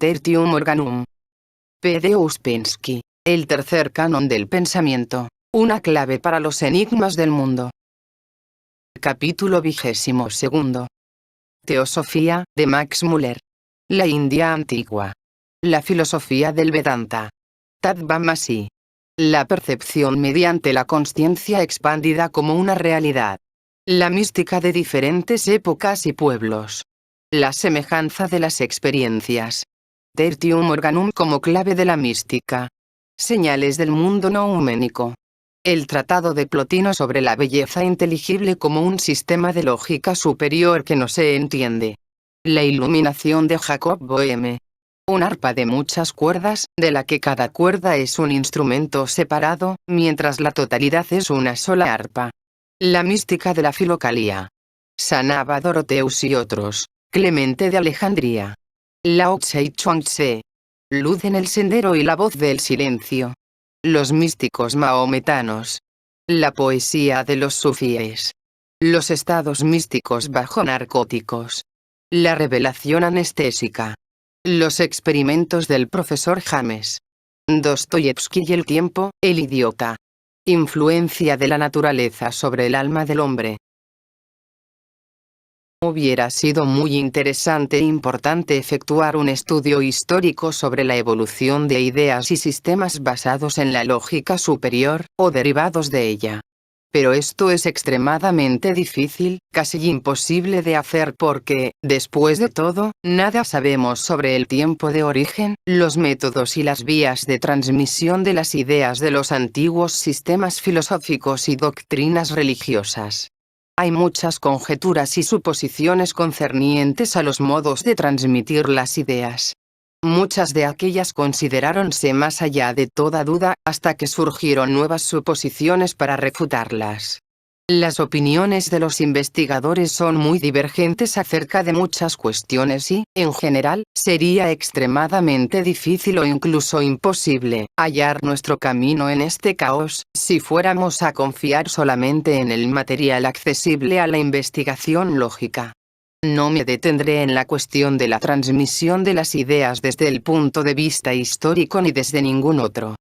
Tertium Organum. P. de Ouspensky. El tercer canon del pensamiento. Una clave para los enigmas del mundo. Capítulo 22. Teosofía, de Max Muller. La India antigua. La filosofía del Vedanta. Tadvamasi. La percepción mediante la consciencia expandida como una realidad. La mística de diferentes épocas y pueblos. La semejanza de las experiencias. Tertium Organum como clave de la mística. Señales del mundo nouménico. El tratado de Plotino sobre la belleza inteligible como un sistema de lógica superior que no se entiende. La iluminación de Jacob Boehme. Un arpa de muchas cuerdas, de la que cada cuerda es un instrumento separado, mientras la totalidad es una sola arpa. La mística de la Filocalía. Sanaba Doroteus y otros. Clemente de Alejandría. Lao Tse y Chuang-Tse. Luz en el sendero y la voz del silencio. Los místicos mahometanos. La poesía de los sufíes. Los estados místicos bajo narcóticos. La revelación anestésica. Los experimentos del profesor James. Dostoyevsky y el tiempo, el idiota. Influencia de la naturaleza sobre el alma del hombre. Hubiera sido muy interesante e importante efectuar un estudio histórico sobre la evolución de ideas y sistemas basados en la lógica superior, o derivados de ella. Pero esto es extremadamente difícil, casi imposible de hacer porque, después de todo, nada sabemos sobre el tiempo de origen, los métodos y las vías de transmisión de las ideas de los antiguos sistemas filosóficos y doctrinas religiosas. Hay muchas conjeturas y suposiciones concernientes a los modos de transmitir las ideas. Muchas de aquellas consideráronse más allá de toda duda, hasta que surgieron nuevas suposiciones para refutarlas. Las opiniones de los investigadores son muy divergentes acerca de muchas cuestiones y, en general, sería extremadamente difícil o incluso imposible hallar nuestro camino en este caos, si fuéramos a confiar solamente en el material accesible a la investigación lógica. No me detendré en la cuestión de la transmisión de las ideas desde el punto de vista histórico ni desde ningún otro.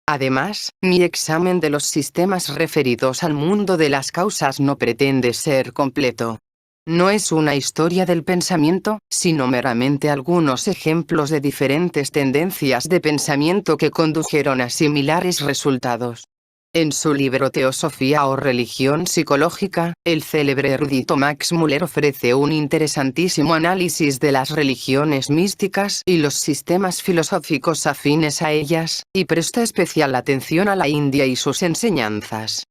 Además, mi examen de los sistemas referidos al mundo de las causas no pretende ser completo. No es una historia del pensamiento, sino meramente algunos ejemplos de diferentes tendencias de pensamiento que condujeron a similares resultados. En su libro Teosofía o Religión Psicológica, el célebre erudito Max Muller ofrece un interesantísimo análisis de las religiones místicas y los sistemas filosóficos afines a ellas, y presta especial atención a la India y sus enseñanzas.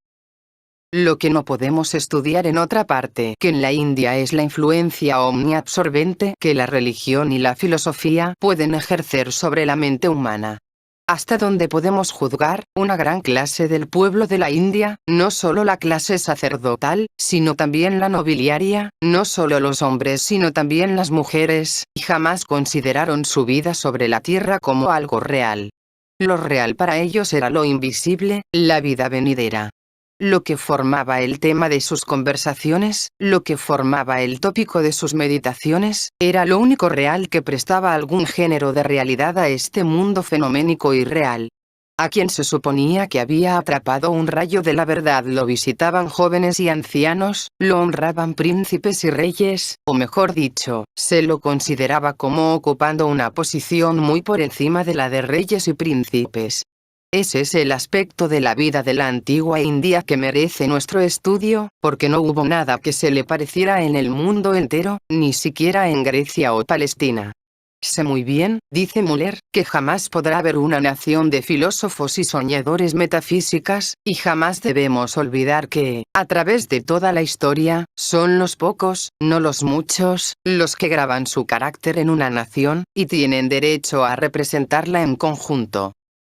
Lo que no podemos estudiar en otra parte que en la India es la influencia omniabsorbente que la religión y la filosofía pueden ejercer sobre la mente humana. Hasta donde podemos juzgar, una gran clase del pueblo de la India, no solo la clase sacerdotal, sino también la nobiliaria, no solo los hombres sino también las mujeres, jamás consideraron su vida sobre la tierra como algo real. Lo real para ellos era lo invisible, la vida venidera. Lo que formaba el tema de sus conversaciones, lo que formaba el tópico de sus meditaciones, era lo único real que prestaba algún género de realidad a este mundo fenoménico y real. A quien se suponía que había atrapado un rayo de la verdad lo visitaban jóvenes y ancianos, lo honraban príncipes y reyes, o mejor dicho, se lo consideraba como ocupando una posición muy por encima de la de reyes y príncipes. Ese es el aspecto de la vida de la antigua India que merece nuestro estudio, porque no hubo nada que se le pareciera en el mundo entero, ni siquiera en Grecia o Palestina. Sé muy bien, dice Muller, que jamás podrá haber una nación de filósofos y soñadores metafísicas, y jamás debemos olvidar que, a través de toda la historia, son los pocos, no los muchos, los que graban su carácter en una nación, y tienen derecho a representarla en conjunto.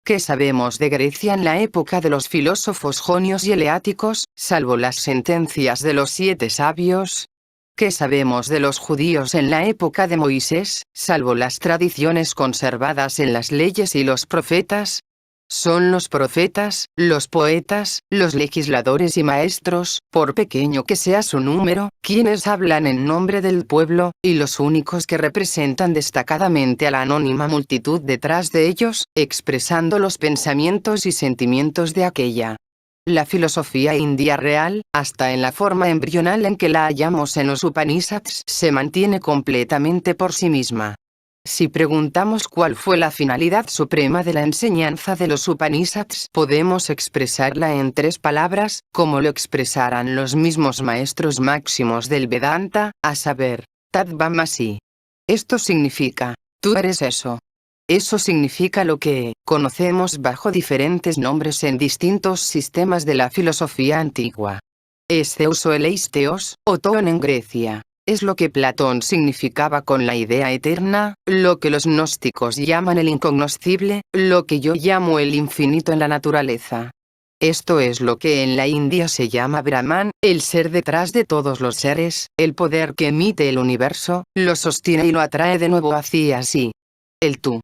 ¿Qué sabemos de Grecia en la época de los filósofos jonios y eleáticos, salvo las sentencias de los 7 sabios? ¿Qué sabemos de los judíos en la época de Moisés, salvo las tradiciones conservadas en las leyes y los profetas? son los profetas, los poetas, los legisladores y maestros, por pequeño que sea su número, quienes hablan en nombre del pueblo, y los únicos que representan destacadamente a la anónima multitud detrás de ellos, expresando los pensamientos y sentimientos de aquella. La filosofía india real, hasta en la forma embrional en que la hallamos en los Upanishads, se mantiene completamente por sí misma. Si preguntamos cuál fue la finalidad suprema de la enseñanza de los Upanishads, podemos expresarla en 3 palabras, como lo expresaran los mismos maestros máximos del Vedanta, a saber, Tatvamasi. Esto significa, tú eres eso. Eso significa lo que conocemos bajo diferentes nombres en distintos sistemas de la filosofía antigua. Es Zeus o Eleisteos, o Toon en Grecia. Es lo que Platón significaba con la idea eterna, lo que los gnósticos llaman el incognoscible, lo que yo llamo el infinito en la naturaleza. Esto es lo que en la India se llama Brahman, el ser detrás de todos los seres, el poder que emite el universo, lo sostiene y lo atrae de nuevo hacia sí. El tú.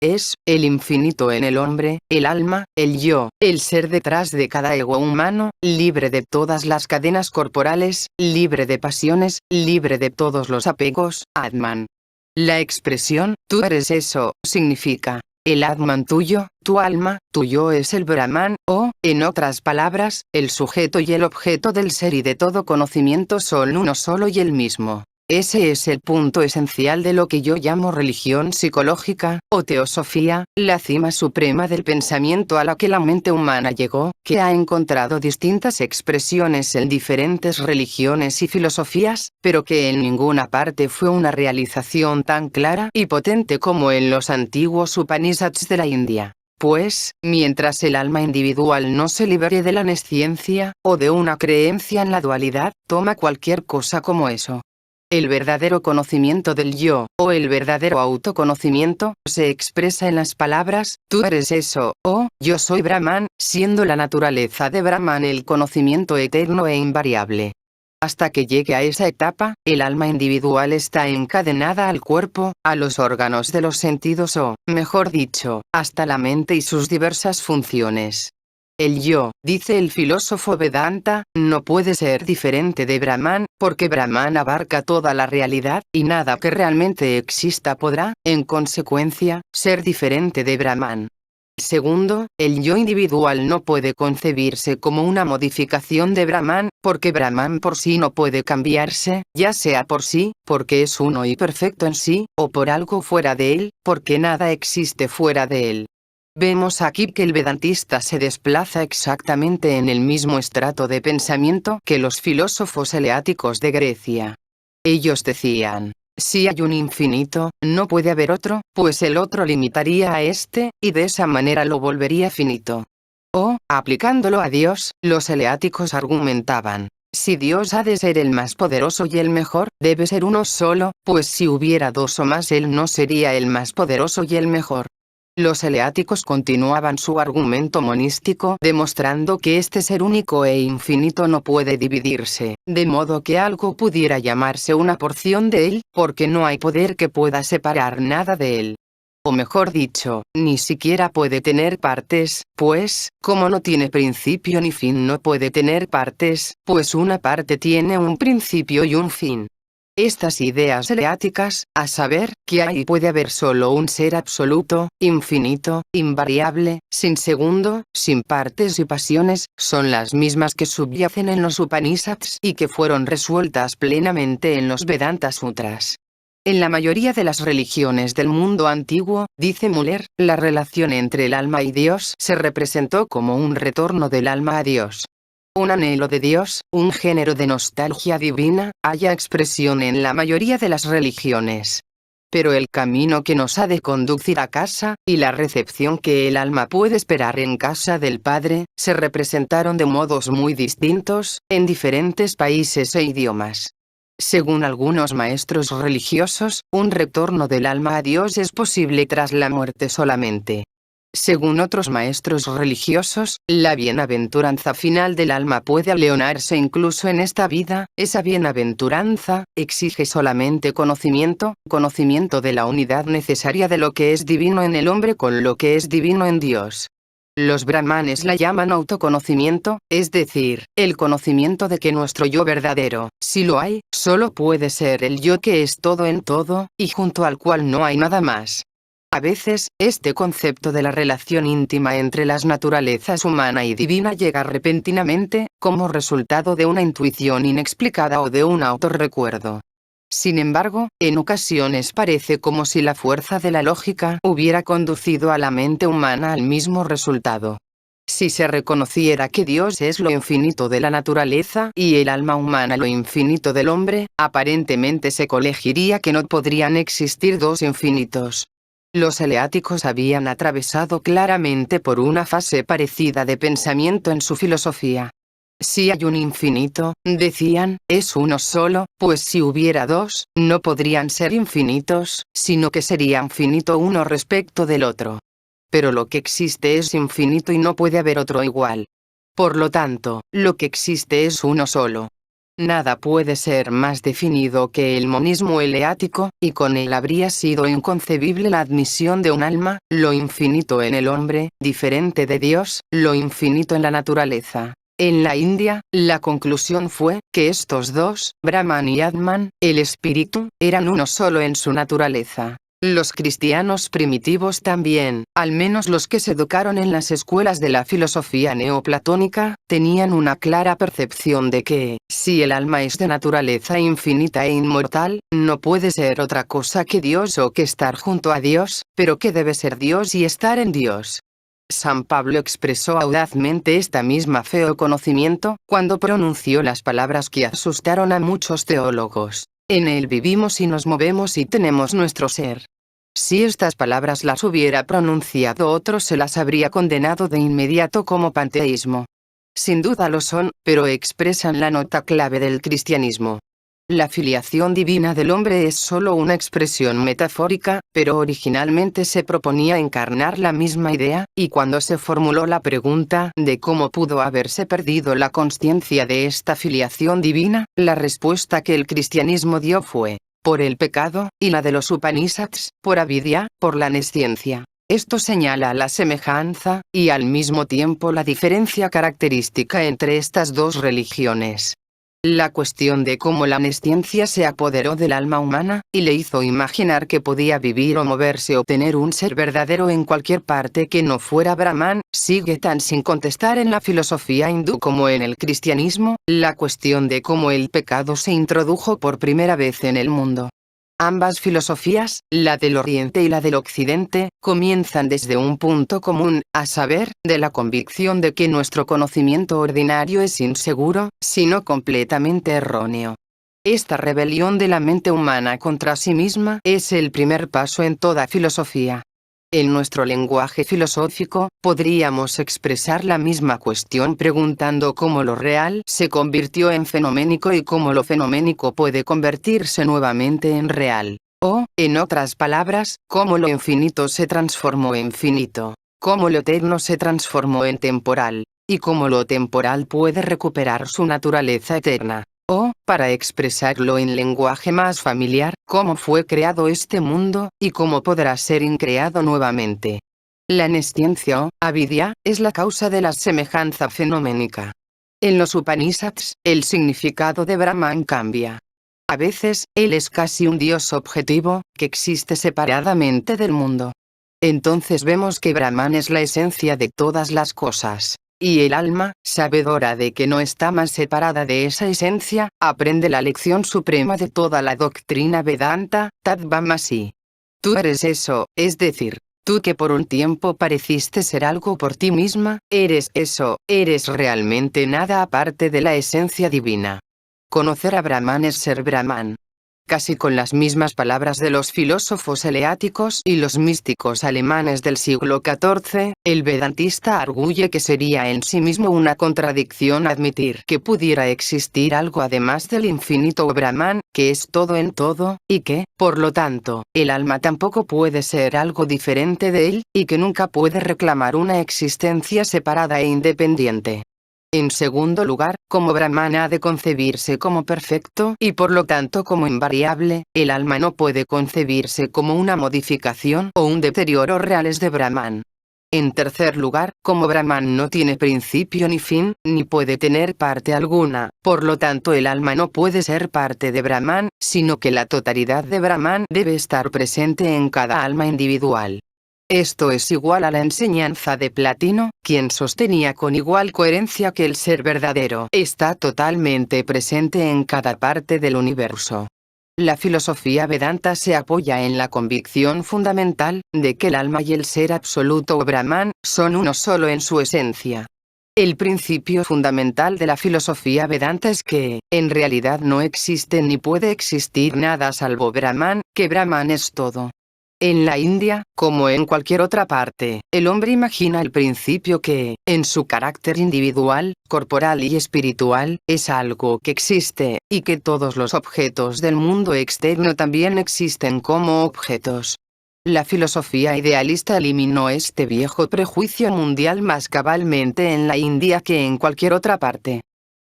Es el infinito en el hombre, el alma, el yo, el ser detrás de cada ego humano, libre de todas las cadenas corporales, libre de pasiones, libre de todos los apegos, Atman. La expresión, tú eres eso, significa, el Atman tuyo, tu alma, tu yo es el Brahman, o, en otras palabras, el sujeto y el objeto del ser y de todo conocimiento son uno solo y el mismo. Ese es el punto esencial de lo que yo llamo religión psicológica, o teosofía, la cima suprema del pensamiento a la que la mente humana llegó, que ha encontrado distintas expresiones en diferentes religiones y filosofías, pero que en ninguna parte fue una realización tan clara y potente como en los antiguos Upanishads de la India. Pues, mientras el alma individual no se libere de la nesciencia, o de una creencia en la dualidad, toma cualquier cosa como eso. El verdadero conocimiento del yo, o el verdadero autoconocimiento, se expresa en las palabras, tú eres eso, o, yo soy Brahman, siendo la naturaleza de Brahman el conocimiento eterno e invariable. Hasta que llegue a esa etapa, el alma individual está encadenada al cuerpo, a los órganos de los sentidos o, mejor dicho, hasta la mente y sus diversas funciones. El yo, dice el filósofo Vedanta, no puede ser diferente de Brahman, porque Brahman abarca toda la realidad, y nada que realmente exista podrá, en consecuencia, ser diferente de Brahman. Segundo, el yo individual no puede concebirse como una modificación de Brahman, porque Brahman por sí no puede cambiarse, ya sea por sí, porque es uno y perfecto en sí, o por algo fuera de él, porque nada existe fuera de él. Vemos aquí que el vedantista se desplaza exactamente en el mismo estrato de pensamiento que los filósofos eleáticos de Grecia. Ellos decían, si hay un infinito, no puede haber otro, pues el otro limitaría a este, y de esa manera lo volvería finito. O, aplicándolo a Dios, los eleáticos argumentaban, si Dios ha de ser el más poderoso y el mejor, debe ser uno solo, pues si hubiera 2 o más él no sería el más poderoso y el mejor. Los eleáticos continuaban su argumento monístico demostrando que este ser único e infinito no puede dividirse, de modo que algo pudiera llamarse una porción de él, porque no hay poder que pueda separar nada de él. O mejor dicho, ni siquiera puede tener partes, pues, como no tiene principio ni fin no puede tener partes, pues una parte tiene un principio y un fin. Estas ideas eleáticas, a saber, que hay y puede haber solo un ser absoluto, infinito, invariable, sin segundo, sin partes y pasiones, son las mismas que subyacen en los Upanishads y que fueron resueltas plenamente en los Vedanta Sutras. En la mayoría de las religiones del mundo antiguo, dice Müller, la relación entre el alma y Dios se representó como un retorno del alma a Dios. Un anhelo de Dios, un género de nostalgia divina, halla expresión en la mayoría de las religiones. Pero el camino que nos ha de conducir a casa, y la recepción que el alma puede esperar en casa del Padre, se representaron de modos muy distintos, en diferentes países e idiomas. Según algunos maestros religiosos, un retorno del alma a Dios es posible tras la muerte solamente. Según otros maestros religiosos, la bienaventuranza final del alma puede aleonarse incluso en esta vida. Esa bienaventuranza exige solamente conocimiento de la unidad necesaria de lo que es divino en el hombre con lo que es divino en Dios. Los brahmanes la llaman autoconocimiento, es decir, el conocimiento de que nuestro yo verdadero, si lo hay, solo puede ser el yo que es todo en todo, y junto al cual no hay nada más. A veces, este concepto de la relación íntima entre las naturalezas humana y divina llega repentinamente, como resultado de una intuición inexplicada o de un autorrecuerdo. Sin embargo, en ocasiones parece como si la fuerza de la lógica hubiera conducido a la mente humana al mismo resultado. Si se reconociera que Dios es lo infinito de la naturaleza y el alma humana lo infinito del hombre, aparentemente se colegiría que no podrían existir dos infinitos. Los eleáticos habían atravesado claramente por una fase parecida de pensamiento en su filosofía. Si hay un infinito, decían, es uno solo, pues si hubiera dos, no podrían ser infinitos, sino que serían finito uno respecto del otro. Pero lo que existe es infinito y no puede haber otro igual. Por lo tanto, lo que existe es uno solo. Nada puede ser más definido que el monismo eleático, y con él habría sido inconcebible la admisión de un alma, lo infinito en el hombre, diferente de Dios, lo infinito en la naturaleza. En la India, la conclusión fue, que estos dos, Brahman y Atman, el espíritu, eran uno solo en su naturaleza. Los cristianos primitivos también, al menos los que se educaron en las escuelas de la filosofía neoplatónica, tenían una clara percepción de que, si el alma es de naturaleza infinita e inmortal, no puede ser otra cosa que Dios o que estar junto a Dios, pero que debe ser Dios y estar en Dios. San Pablo expresó audazmente esta misma fe o conocimiento, cuando pronunció las palabras que asustaron a muchos teólogos. En él vivimos y nos movemos y tenemos nuestro ser. Si estas palabras las hubiera pronunciado otro, se las habría condenado de inmediato como panteísmo. Sin duda lo son, pero expresan la nota clave del cristianismo. La filiación divina del hombre es solo una expresión metafórica, pero originalmente se proponía encarnar la misma idea, y cuando se formuló la pregunta de cómo pudo haberse perdido la consciencia de esta filiación divina, la respuesta que el cristianismo dio fue, por el pecado, y la de los Upanishads, por avidya, por la nesciencia. Esto señala la semejanza, y al mismo tiempo la diferencia característica entre estas dos religiones. La cuestión de cómo la nesciencia se apoderó del alma humana, y le hizo imaginar que podía vivir o moverse o tener un ser verdadero en cualquier parte que no fuera Brahman, sigue tan sin contestar en la filosofía hindú como en el cristianismo, la cuestión de cómo el pecado se introdujo por primera vez en el mundo. Ambas filosofías, la del Oriente y la del Occidente, comienzan desde un punto común, a saber, de la convicción de que nuestro conocimiento ordinario es inseguro, sino completamente erróneo. Esta rebelión de la mente humana contra sí misma es el primer paso en toda filosofía. En nuestro lenguaje filosófico, podríamos expresar la misma cuestión preguntando cómo lo real se convirtió en fenoménico y cómo lo fenoménico puede convertirse nuevamente en real. O, en otras palabras, cómo lo infinito se transformó en finito, cómo lo eterno se transformó en temporal, y cómo lo temporal puede recuperar su naturaleza eterna. O, para expresarlo en lenguaje más familiar, cómo fue creado este mundo, y cómo podrá ser increado nuevamente. La nesciencia o avidya es la causa de la semejanza fenoménica. En los Upanishads, el significado de Brahman cambia. A veces, él es casi un dios objetivo, que existe separadamente del mundo. Entonces vemos que Brahman es la esencia de todas las cosas. Y el alma, sabedora de que no está más separada de esa esencia, aprende la lección suprema de toda la doctrina Vedanta, Tatvamasi. Tú eres eso, es decir, tú que por un tiempo pareciste ser algo por ti misma, eres eso, eres realmente nada aparte de la esencia divina. Conocer a Brahman es ser Brahman. Casi con las mismas palabras de los filósofos eleáticos y los místicos alemanes del siglo XIV, el vedantista arguye que sería en sí mismo una contradicción admitir que pudiera existir algo además del infinito o Brahman, que es todo en todo, y que, por lo tanto, el alma tampoco puede ser algo diferente de él, y que nunca puede reclamar una existencia separada e independiente. En segundo lugar, como Brahman ha de concebirse como perfecto y por lo tanto como invariable, el alma no puede concebirse como una modificación o un deterioro reales de Brahman. En tercer lugar, como Brahman no tiene principio ni fin, ni puede tener parte alguna, por lo tanto el alma no puede ser parte de Brahman, sino que la totalidad de Brahman debe estar presente en cada alma individual. Esto es igual a la enseñanza de Platino, quien sostenía con igual coherencia que el ser verdadero está totalmente presente en cada parte del universo. La filosofía Vedanta se apoya en la convicción fundamental de que el alma y el ser absoluto o Brahman son uno solo en su esencia. El principio fundamental de la filosofía Vedanta es que, en realidad no existe ni puede existir nada salvo Brahman, que Brahman es todo. En la India, como en cualquier otra parte, el hombre imagina el principio que, en su carácter individual, corporal y espiritual, es algo que existe, y que todos los objetos del mundo externo también existen como objetos. La filosofía idealista eliminó este viejo prejuicio mundial más cabalmente en la India que en cualquier otra parte.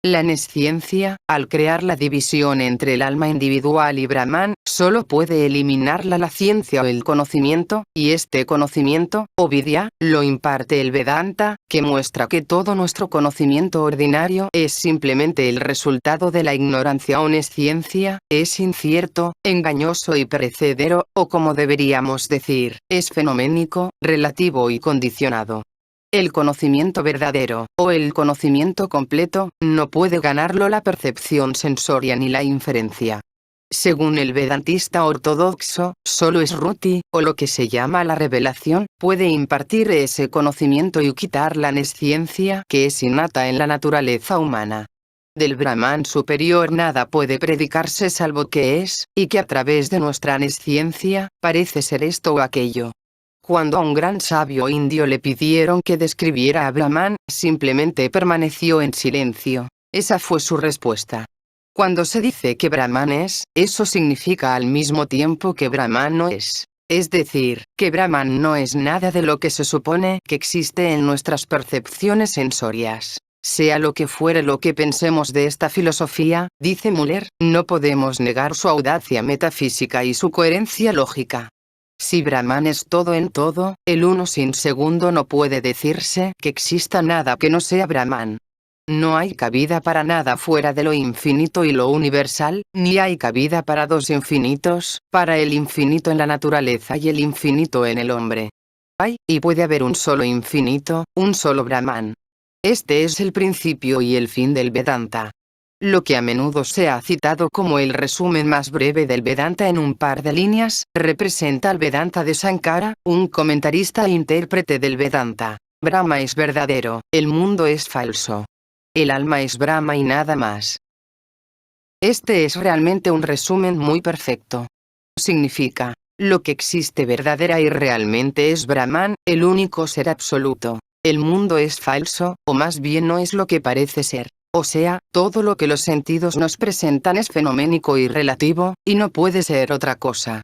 La nesciencia, al crear la división entre el alma individual y Brahman, solo puede eliminarla la ciencia o el conocimiento, y este conocimiento, o vidya, lo imparte el Vedanta, que muestra que todo nuestro conocimiento ordinario es simplemente el resultado de la ignorancia o nesciencia, es incierto, engañoso y perecedero, o como deberíamos decir, es fenoménico, relativo y condicionado. El conocimiento verdadero, o el conocimiento completo, no puede ganarlo la percepción sensoria ni la inferencia. Según el vedantista ortodoxo, solo Sruti, o lo que se llama la revelación, puede impartir ese conocimiento y quitar la nesciencia que es innata en la naturaleza humana. Del Brahman superior nada puede predicarse salvo que es, y que a través de nuestra nesciencia, parece ser esto o aquello. Cuando a un gran sabio indio le pidieron que describiera a Brahman, simplemente permaneció en silencio. Esa fue su respuesta. Cuando se dice que Brahman es, eso significa al mismo tiempo que Brahman no es. Es decir, que Brahman no es nada de lo que se supone que existe en nuestras percepciones sensorias. Sea lo que fuere lo que pensemos de esta filosofía, dice Müller, no podemos negar su audacia metafísica y su coherencia lógica. Si Brahman es todo en todo, el uno sin segundo no puede decirse que exista nada que no sea Brahman. No hay cabida para nada fuera de lo infinito y lo universal, ni hay cabida para dos infinitos, para el infinito en la naturaleza y el infinito en el hombre. Hay, y puede haber un solo infinito, un solo Brahman. Este es el principio y el fin del Vedanta. Lo que a menudo se ha citado como el resumen más breve del Vedanta en un par de líneas, representa al Vedanta de Sankara, un comentarista e intérprete del Vedanta. Brahma es verdadero, el mundo es falso. El alma es Brahma y nada más. Este es realmente un resumen muy perfecto. Significa, lo que existe verdadera y realmente es Brahman, el único ser absoluto. El mundo es falso, o más bien no es lo que parece ser. O sea, todo lo que los sentidos nos presentan es fenoménico y relativo, y no puede ser otra cosa.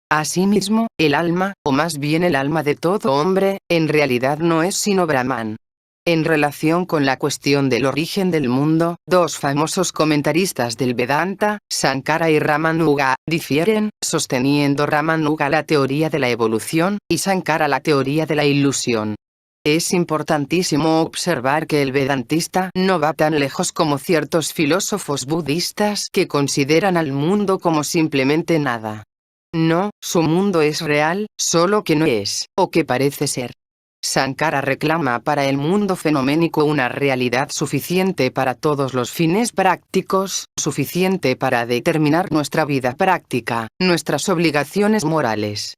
Asimismo, el alma, o más bien el alma de todo hombre, en realidad no es sino Brahman. En relación con la cuestión del origen del mundo, dos famosos comentaristas del Vedanta, Sankara y Ramanuja, difieren, sosteniendo Ramanuja la teoría de la evolución, y Sankara la teoría de la ilusión. Es importantísimo observar que el vedantista no va tan lejos como ciertos filósofos budistas que consideran al mundo como simplemente nada. No, su mundo es real, solo que no es, o que parece ser. Sankara reclama para el mundo fenoménico una realidad suficiente para todos los fines prácticos, suficiente para determinar nuestra vida práctica, nuestras obligaciones morales.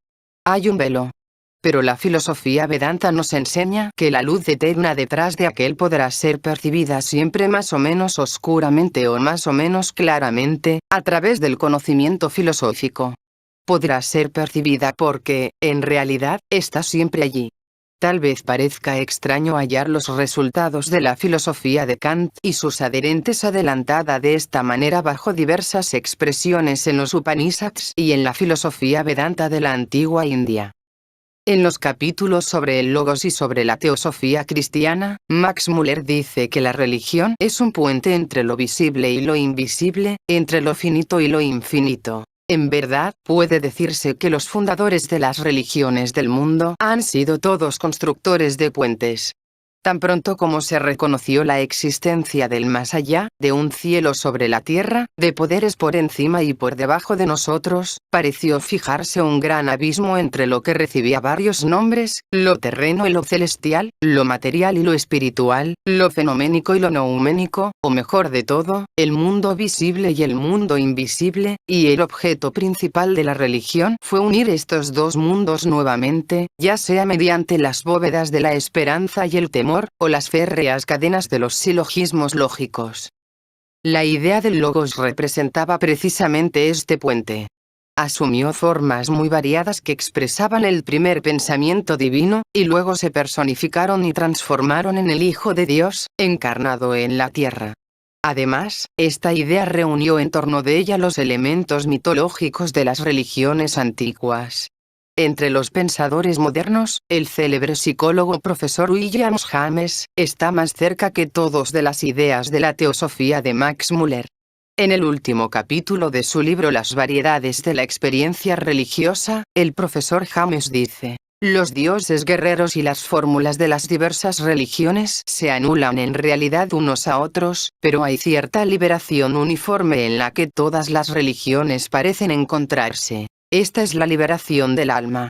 Hay un velo. Pero la filosofía Vedanta nos enseña que la luz eterna detrás de aquel podrá ser percibida siempre más o menos oscuramente o más o menos claramente, a través del conocimiento filosófico. Podrá ser percibida porque, en realidad, está siempre allí. Tal vez parezca extraño hallar los resultados de la filosofía de Kant y sus adherentes adelantada de esta manera bajo diversas expresiones en los Upanishads y en la filosofía Vedanta de la antigua India. En los capítulos sobre el Logos y sobre la teosofía cristiana, Max Müller dice que la religión es un puente entre lo visible y lo invisible, entre lo finito y lo infinito. En verdad, puede decirse que los fundadores de las religiones del mundo han sido todos constructores de puentes. Tan pronto como se reconoció la existencia del más allá, de un cielo sobre la tierra, de poderes por encima y por debajo de nosotros, pareció fijarse un gran abismo entre lo que recibía varios nombres, lo terreno y lo celestial, lo material y lo espiritual, lo fenoménico y lo nouménico, o mejor de todo, el mundo visible y el mundo invisible, y el objeto principal de la religión fue unir estos dos mundos nuevamente, ya sea mediante las bóvedas de la esperanza y el temor, o las férreas cadenas de los silogismos lógicos. La idea del logos representaba precisamente este puente. Asumió formas muy variadas que expresaban el primer pensamiento divino, y luego se personificaron y transformaron en el Hijo de Dios, encarnado en la tierra. Además, esta idea reunió en torno de ella los elementos mitológicos de las religiones antiguas. Entre los pensadores modernos, el célebre psicólogo profesor William James está más cerca que todos de las ideas de la teosofía de Max Muller. En el último capítulo de su libro Las variedades de la experiencia religiosa, el profesor James dice: los dioses guerreros y las fórmulas de las diversas religiones se anulan en realidad unos a otros, pero hay cierta liberación uniforme en la que todas las religiones parecen encontrarse. Esta es la liberación del alma.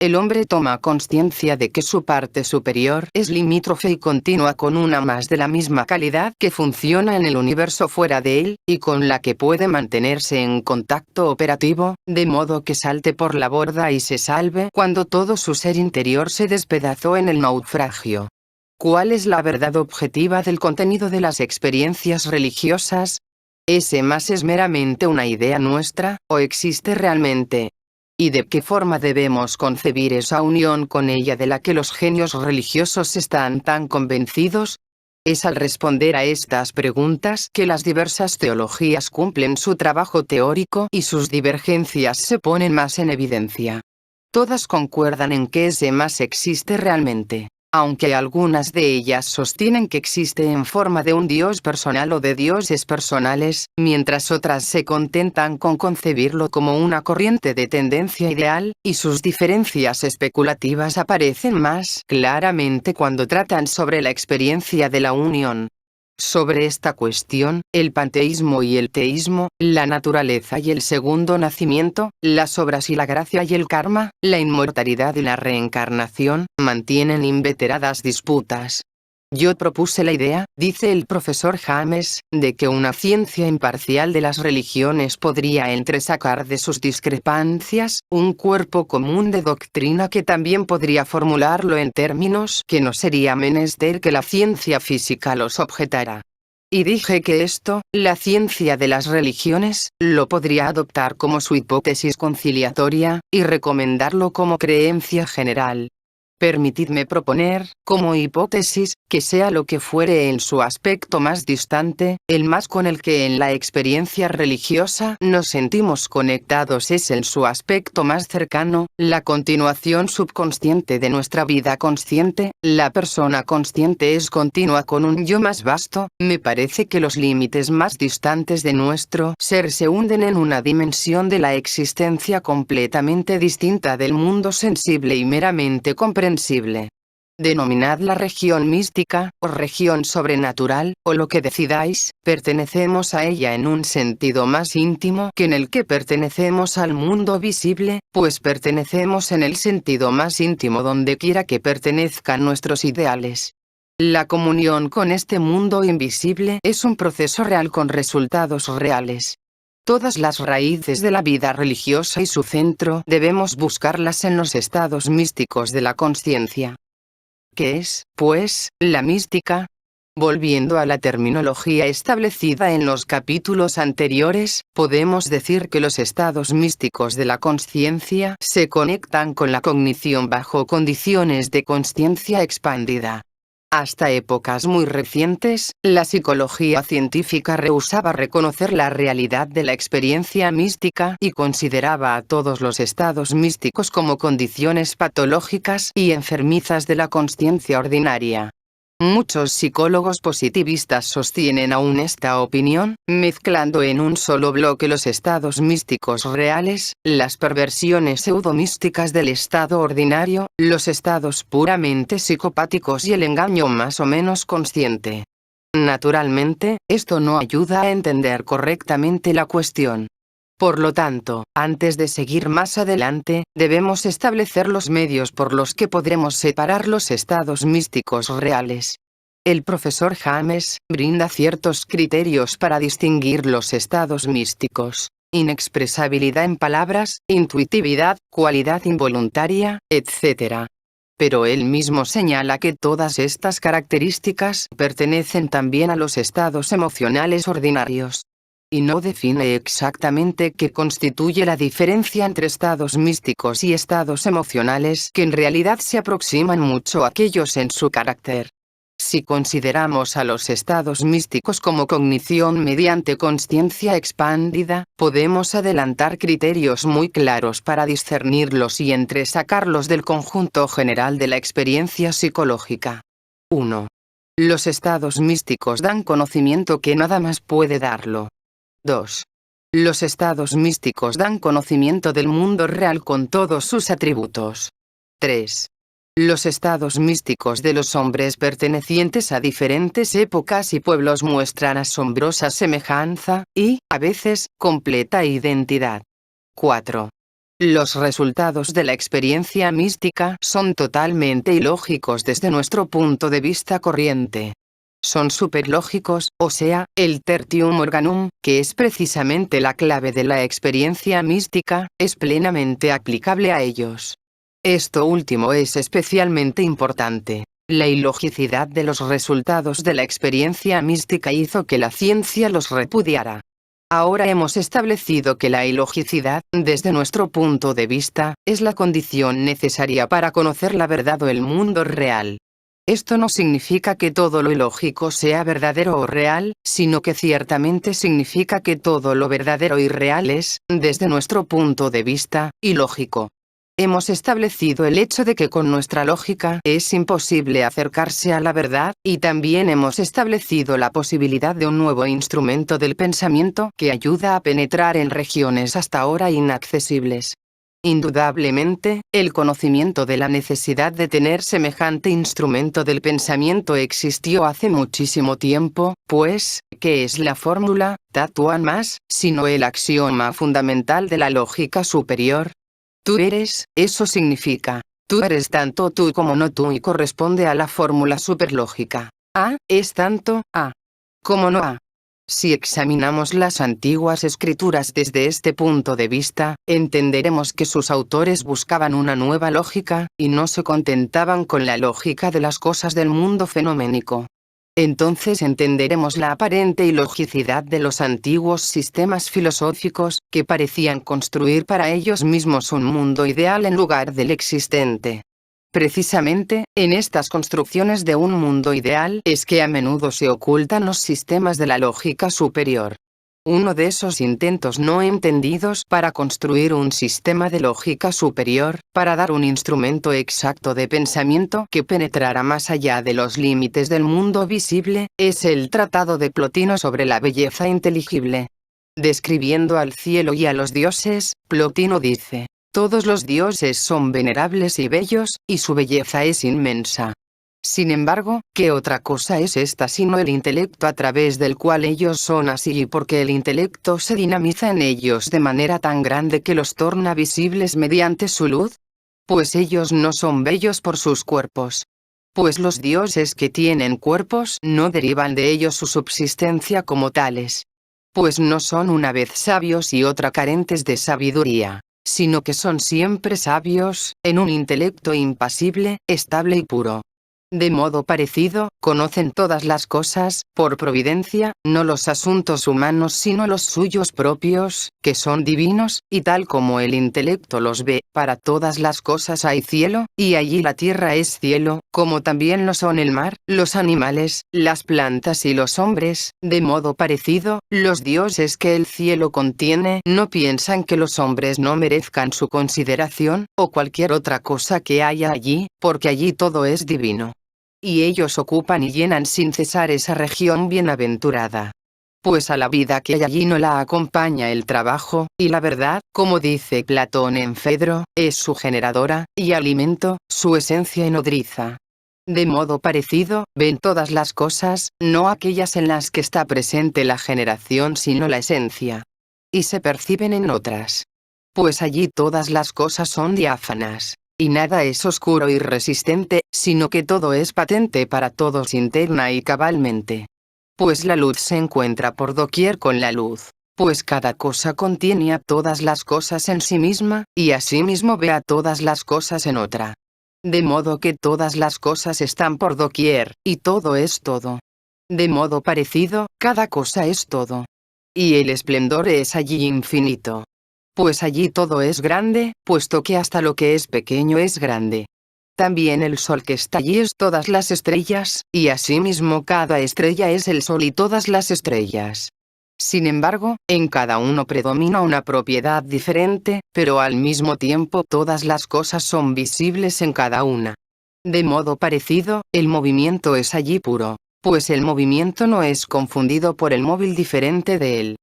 El hombre toma conciencia de que su parte superior es limítrofe y continua con una más de la misma calidad que funciona en el universo fuera de él, y con la que puede mantenerse en contacto operativo, de modo que salte por la borda y se salve cuando todo su ser interior se despedazó en el naufragio. ¿Cuál es la verdad objetiva del contenido de las experiencias religiosas? ¿Ese más es meramente una idea nuestra, o existe realmente? ¿Y de qué forma debemos concebir esa unión con ella de la que los genios religiosos están tan convencidos? Es al responder a estas preguntas que las diversas teologías cumplen su trabajo teórico y sus divergencias se ponen más en evidencia. Todas concuerdan en que ese más existe realmente, aunque algunas de ellas sostienen que existe en forma de un dios personal o de dioses personales, mientras otras se contentan con concebirlo como una corriente de tendencia ideal, y sus diferencias especulativas aparecen más claramente cuando tratan sobre la experiencia de la unión. Sobre esta cuestión, el panteísmo y el teísmo, la naturaleza y el segundo nacimiento, las obras y la gracia y el karma, la inmortalidad y la reencarnación, mantienen inveteradas disputas. Yo propuse la idea, dice el profesor James, de que una ciencia imparcial de las religiones podría entresacar de sus discrepancias un cuerpo común de doctrina que también podría formularlo en términos que no sería menester que la ciencia física los objetara. Y dije que esto, la ciencia de las religiones, lo podría adoptar como su hipótesis conciliatoria, y recomendarlo como creencia general. Permitidme proponer, como hipótesis, que sea lo que fuere en su aspecto más distante, el más con el que en la experiencia religiosa nos sentimos conectados es en su aspecto más cercano, la continuación subconsciente de nuestra vida consciente. La persona consciente es continua con un yo más vasto. Me parece que los límites más distantes de nuestro ser se hunden en una dimensión de la existencia completamente distinta del mundo sensible y meramente comprensible. Denominad la región mística, o región sobrenatural, o lo que decidáis, pertenecemos a ella en un sentido más íntimo que en el que pertenecemos al mundo visible, pues pertenecemos en el sentido más íntimo donde quiera que pertenezcan nuestros ideales. La comunión con este mundo invisible es un proceso real con resultados reales. Todas las raíces de la vida religiosa y su centro debemos buscarlas en los estados místicos de la consciencia. ¿Qué es, pues, la mística? Volviendo a la terminología establecida en los capítulos anteriores, podemos decir que los estados místicos de la consciencia se conectan con la cognición bajo condiciones de consciencia expandida. Hasta épocas muy recientes, la psicología científica rehusaba reconocer la realidad de la experiencia mística y consideraba a todos los estados místicos como condiciones patológicas y enfermizas de la consciencia ordinaria. Muchos psicólogos positivistas sostienen aún esta opinión, mezclando en un solo bloque los estados místicos reales, las perversiones pseudomísticas del estado ordinario, los estados puramente psicopáticos y el engaño más o menos consciente. Naturalmente, esto no ayuda a entender correctamente la cuestión. Por lo tanto, antes de seguir más adelante, debemos establecer los medios por los que podremos separar los estados místicos reales. El profesor James brinda ciertos criterios para distinguir los estados místicos: inexpresabilidad en palabras, intuitividad, cualidad involuntaria, etc. Pero él mismo señala que todas estas características pertenecen también a los estados emocionales ordinarios. Y no define exactamente qué constituye la diferencia entre estados místicos y estados emocionales, que en realidad se aproximan mucho a aquellos en su carácter. Si consideramos a los estados místicos como cognición mediante consciencia expandida, podemos adelantar criterios muy claros para discernirlos y entresacarlos del conjunto general de la experiencia psicológica. 1. Los estados místicos dan conocimiento que nada más puede darlo. 2. Los estados místicos dan conocimiento del mundo real con todos sus atributos. 3. Los estados místicos de los hombres pertenecientes a diferentes épocas y pueblos muestran asombrosa semejanza, y, a veces, completa identidad. 4. Los resultados de la experiencia mística son totalmente ilógicos desde nuestro punto de vista corriente. Son superlógicos, o sea, el tertium organum, que es precisamente la clave de la experiencia mística, es plenamente aplicable a ellos. Esto último es especialmente importante. La ilogicidad de los resultados de la experiencia mística hizo que la ciencia los repudiara. Ahora hemos establecido que la ilogicidad, desde nuestro punto de vista, es la condición necesaria para conocer la verdad o el mundo real. Esto no significa que todo lo ilógico sea verdadero o real, sino que ciertamente significa que todo lo verdadero y real es, desde nuestro punto de vista, ilógico. Hemos establecido el hecho de que con nuestra lógica es imposible acercarse a la verdad, y también hemos establecido la posibilidad de un nuevo instrumento del pensamiento que ayuda a penetrar en regiones hasta ahora inaccesibles. Indudablemente, el conocimiento de la necesidad de tener semejante instrumento del pensamiento existió hace muchísimo tiempo, pues, ¿qué es la fórmula, tatuán más, sino el axioma fundamental de la lógica superior? Tú eres, eso significa, tú eres tanto tú como no tú y corresponde a la fórmula superlógica. A es tanto A como no A. Si examinamos las antiguas escrituras desde este punto de vista, entenderemos que sus autores buscaban una nueva lógica, y no se contentaban con la lógica de las cosas del mundo fenoménico. Entonces entenderemos la aparente ilogicidad de los antiguos sistemas filosóficos, que parecían construir para ellos mismos un mundo ideal en lugar del existente. Precisamente, en estas construcciones de un mundo ideal es que a menudo se ocultan los sistemas de la lógica superior. Uno de esos intentos no entendidos para construir un sistema de lógica superior, para dar un instrumento exacto de pensamiento que penetrara más allá de los límites del mundo visible, es el Tratado de Plotino sobre la belleza inteligible. Describiendo al cielo y a los dioses, Plotino dice: todos los dioses son venerables y bellos, y su belleza es inmensa. Sin embargo, ¿qué otra cosa es esta sino el intelecto a través del cual ellos son así y porque el intelecto se dinamiza en ellos de manera tan grande que los torna visibles mediante su luz? Pues ellos no son bellos por sus cuerpos. Pues los dioses que tienen cuerpos no derivan de ellos su subsistencia como tales. Pues no son una vez sabios y otra carentes de sabiduría, sino que son siempre sabios, en un intelecto impasible, estable y puro. De modo parecido, conocen todas las cosas, por providencia, no los asuntos humanos sino los suyos propios, que son divinos, y tal como el intelecto los ve, para todas las cosas hay cielo, y allí la tierra es cielo, como también lo son el mar, los animales, las plantas y los hombres. De modo parecido, los dioses que el cielo contiene no piensan que los hombres no merezcan su consideración, o cualquier otra cosa que haya allí, porque allí todo es divino. y ellos ocupan y llenan sin cesar esa región bienaventurada. Pues a la vida que hay allí no la acompaña el trabajo, y la verdad, como dice Platón en Fedro, es su generadora, y alimento, su esencia y nodriza. De modo parecido, ven todas las cosas, no aquellas en las que está presente la generación sino la esencia. Y se perciben en otras. Pues allí todas las cosas son diáfanas. Y nada es oscuro y resistente, sino que todo es patente para todos interna y cabalmente. Pues la luz se encuentra por doquier con la luz. Pues cada cosa contiene a todas las cosas en sí misma, y asimismo ve a todas las cosas en otra. De modo que todas las cosas están por doquier, y todo es todo. De modo parecido, cada cosa es todo. Y el esplendor es allí infinito. Pues allí todo es grande, puesto que hasta lo que es pequeño es grande. También el sol que está allí es todas las estrellas, y asimismo cada estrella es el sol y todas las estrellas. Sin embargo, en cada uno predomina una propiedad diferente, pero al mismo tiempo todas las cosas son visibles en cada una. De modo parecido, el movimiento es allí puro, pues el movimiento no es confundido por el móvil diferente de él.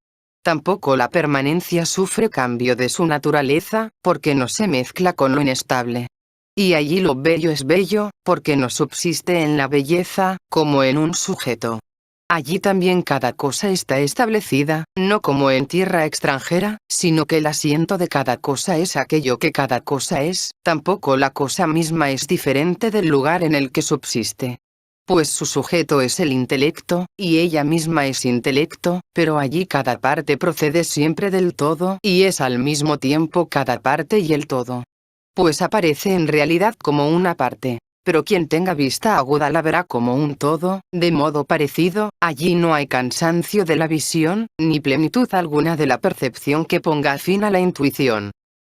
Tampoco la permanencia sufre cambio de su naturaleza, porque no se mezcla con lo inestable. Y allí lo bello es bello, porque no subsiste en la belleza, como en un sujeto. Allí también cada cosa está establecida, no como en tierra extranjera, sino que el asiento de cada cosa es aquello que cada cosa es, tampoco la cosa misma es diferente del lugar en el que subsiste. Pues su sujeto es el intelecto, y ella misma es intelecto, pero allí cada parte procede siempre del todo, y es al mismo tiempo cada parte y el todo. Pues aparece en realidad como una parte. Pero quien tenga vista aguda la verá como un todo, de modo parecido, allí no hay cansancio de la visión, ni plenitud alguna de la percepción que ponga fin a la intuición.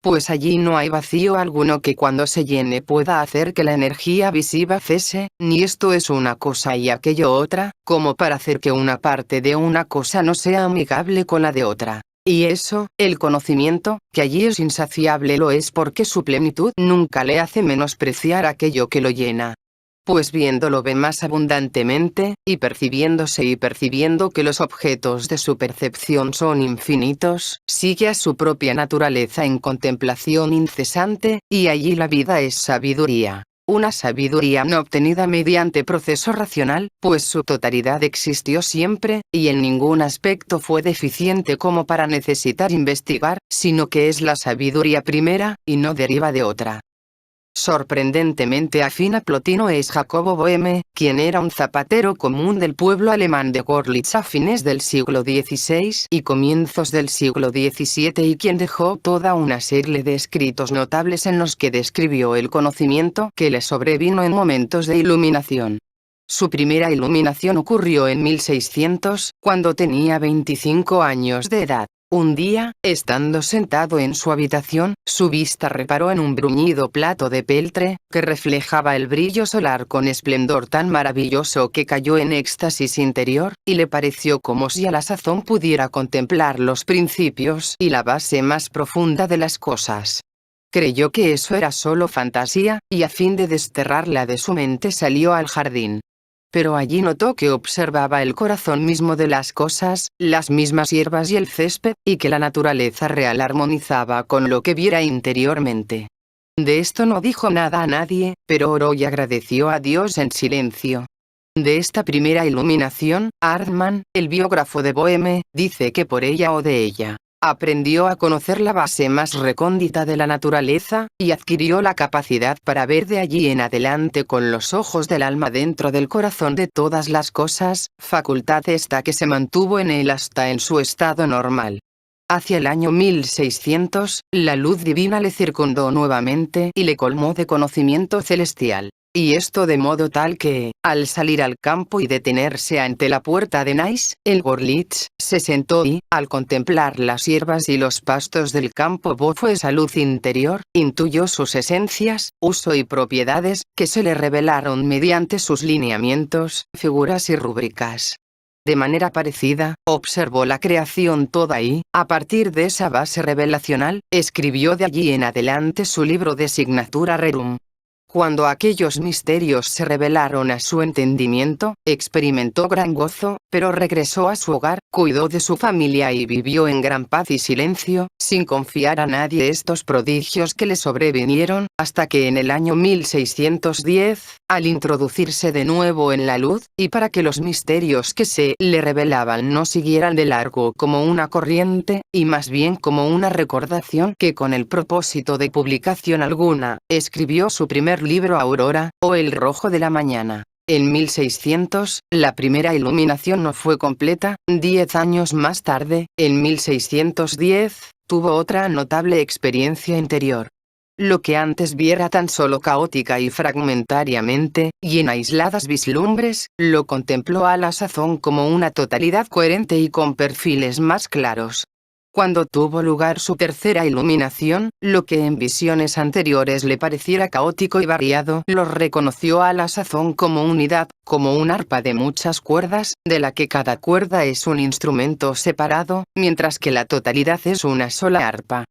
Pues allí no hay vacío alguno que cuando se llene pueda hacer que la energía visiva cese, ni esto es una cosa y aquello otra, como para hacer que una parte de una cosa no sea amigable con la de otra. Y eso, el conocimiento, que allí es insaciable lo es porque su plenitud nunca le hace menospreciar aquello que lo llena. Pues viéndolo ve más abundantemente, y percibiendo que los objetos de su percepción son infinitos, sigue a su propia naturaleza en contemplación incesante, y allí la vida es sabiduría. Una sabiduría no obtenida mediante proceso racional, pues su totalidad existió siempre, y en ningún aspecto fue deficiente como para necesitar investigar, sino que es la sabiduría primera, y no deriva de otra. Sorprendentemente afín a Plotino es Jacobo Boehme, quien era un zapatero común del pueblo alemán de Görlitz a fines del siglo XVI y comienzos del siglo XVII y quien dejó toda una serie de escritos notables en los que describió el conocimiento que le sobrevino en momentos de iluminación. Su primera iluminación ocurrió en 1600, cuando tenía 25 años de edad. Un día, estando sentado en su habitación, su vista reparó en un bruñido plato de peltre, que reflejaba el brillo solar con esplendor tan maravilloso que cayó en éxtasis interior, y le pareció como si a la sazón pudiera contemplar los principios y la base más profunda de las cosas. Creyó que eso era solo fantasía, y a fin de desterrarla de su mente salió al jardín. Pero allí notó que observaba el corazón mismo de las cosas, las mismas hierbas y el césped, y que la naturaleza real armonizaba con lo que viera interiormente. De esto no dijo nada a nadie, pero oró y agradeció a Dios en silencio. De esta primera iluminación, Hartmann, el biógrafo de Boehme, dice que por ella o de ella aprendió a conocer la base más recóndita de la naturaleza, y adquirió la capacidad para ver de allí en adelante con los ojos del alma dentro del corazón de todas las cosas, facultad esta que se mantuvo en él hasta en su estado normal. Hacia el año 1600, la luz divina le circundó nuevamente y le colmó de conocimiento celestial. Y esto de modo tal que, al salir al campo y detenerse ante la puerta de Neisse, el Görlitz, se sentó y, al contemplar las hierbas y los pastos del campo fue esa luz interior, intuyó sus esencias, uso y propiedades, que se le revelaron mediante sus lineamientos, figuras y rúbricas. De manera parecida, observó la creación toda y, a partir de esa base revelacional, escribió de allí en adelante su libro de Signatura Rerum. Cuando aquellos misterios se revelaron a su entendimiento, experimentó gran gozo, pero regresó a su hogar, cuidó de su familia y vivió en gran paz y silencio, sin confiar a nadie estos prodigios que le sobrevinieron, hasta que en el año 1610, al introducirse de nuevo en la luz, y para que los misterios que se le revelaban no siguieran de largo como una corriente, y más bien como una recordación que con el propósito de publicación alguna, escribió su primer libro Aurora, o El Rojo de la Mañana. En 1600, la primera iluminación no fue completa. 10 años más tarde, en 1610, tuvo otra notable experiencia interior. Lo que antes viera tan solo caótica y fragmentariamente, y en aisladas vislumbres, lo contempló a la sazón como una totalidad coherente y con perfiles más claros. Cuando tuvo lugar su tercera iluminación, lo que en visiones anteriores le pareciera caótico y variado, lo reconoció a la sazón como unidad, como un arpa de muchas cuerdas, de la que cada cuerda es un instrumento separado, mientras que la totalidad es una sola arpa.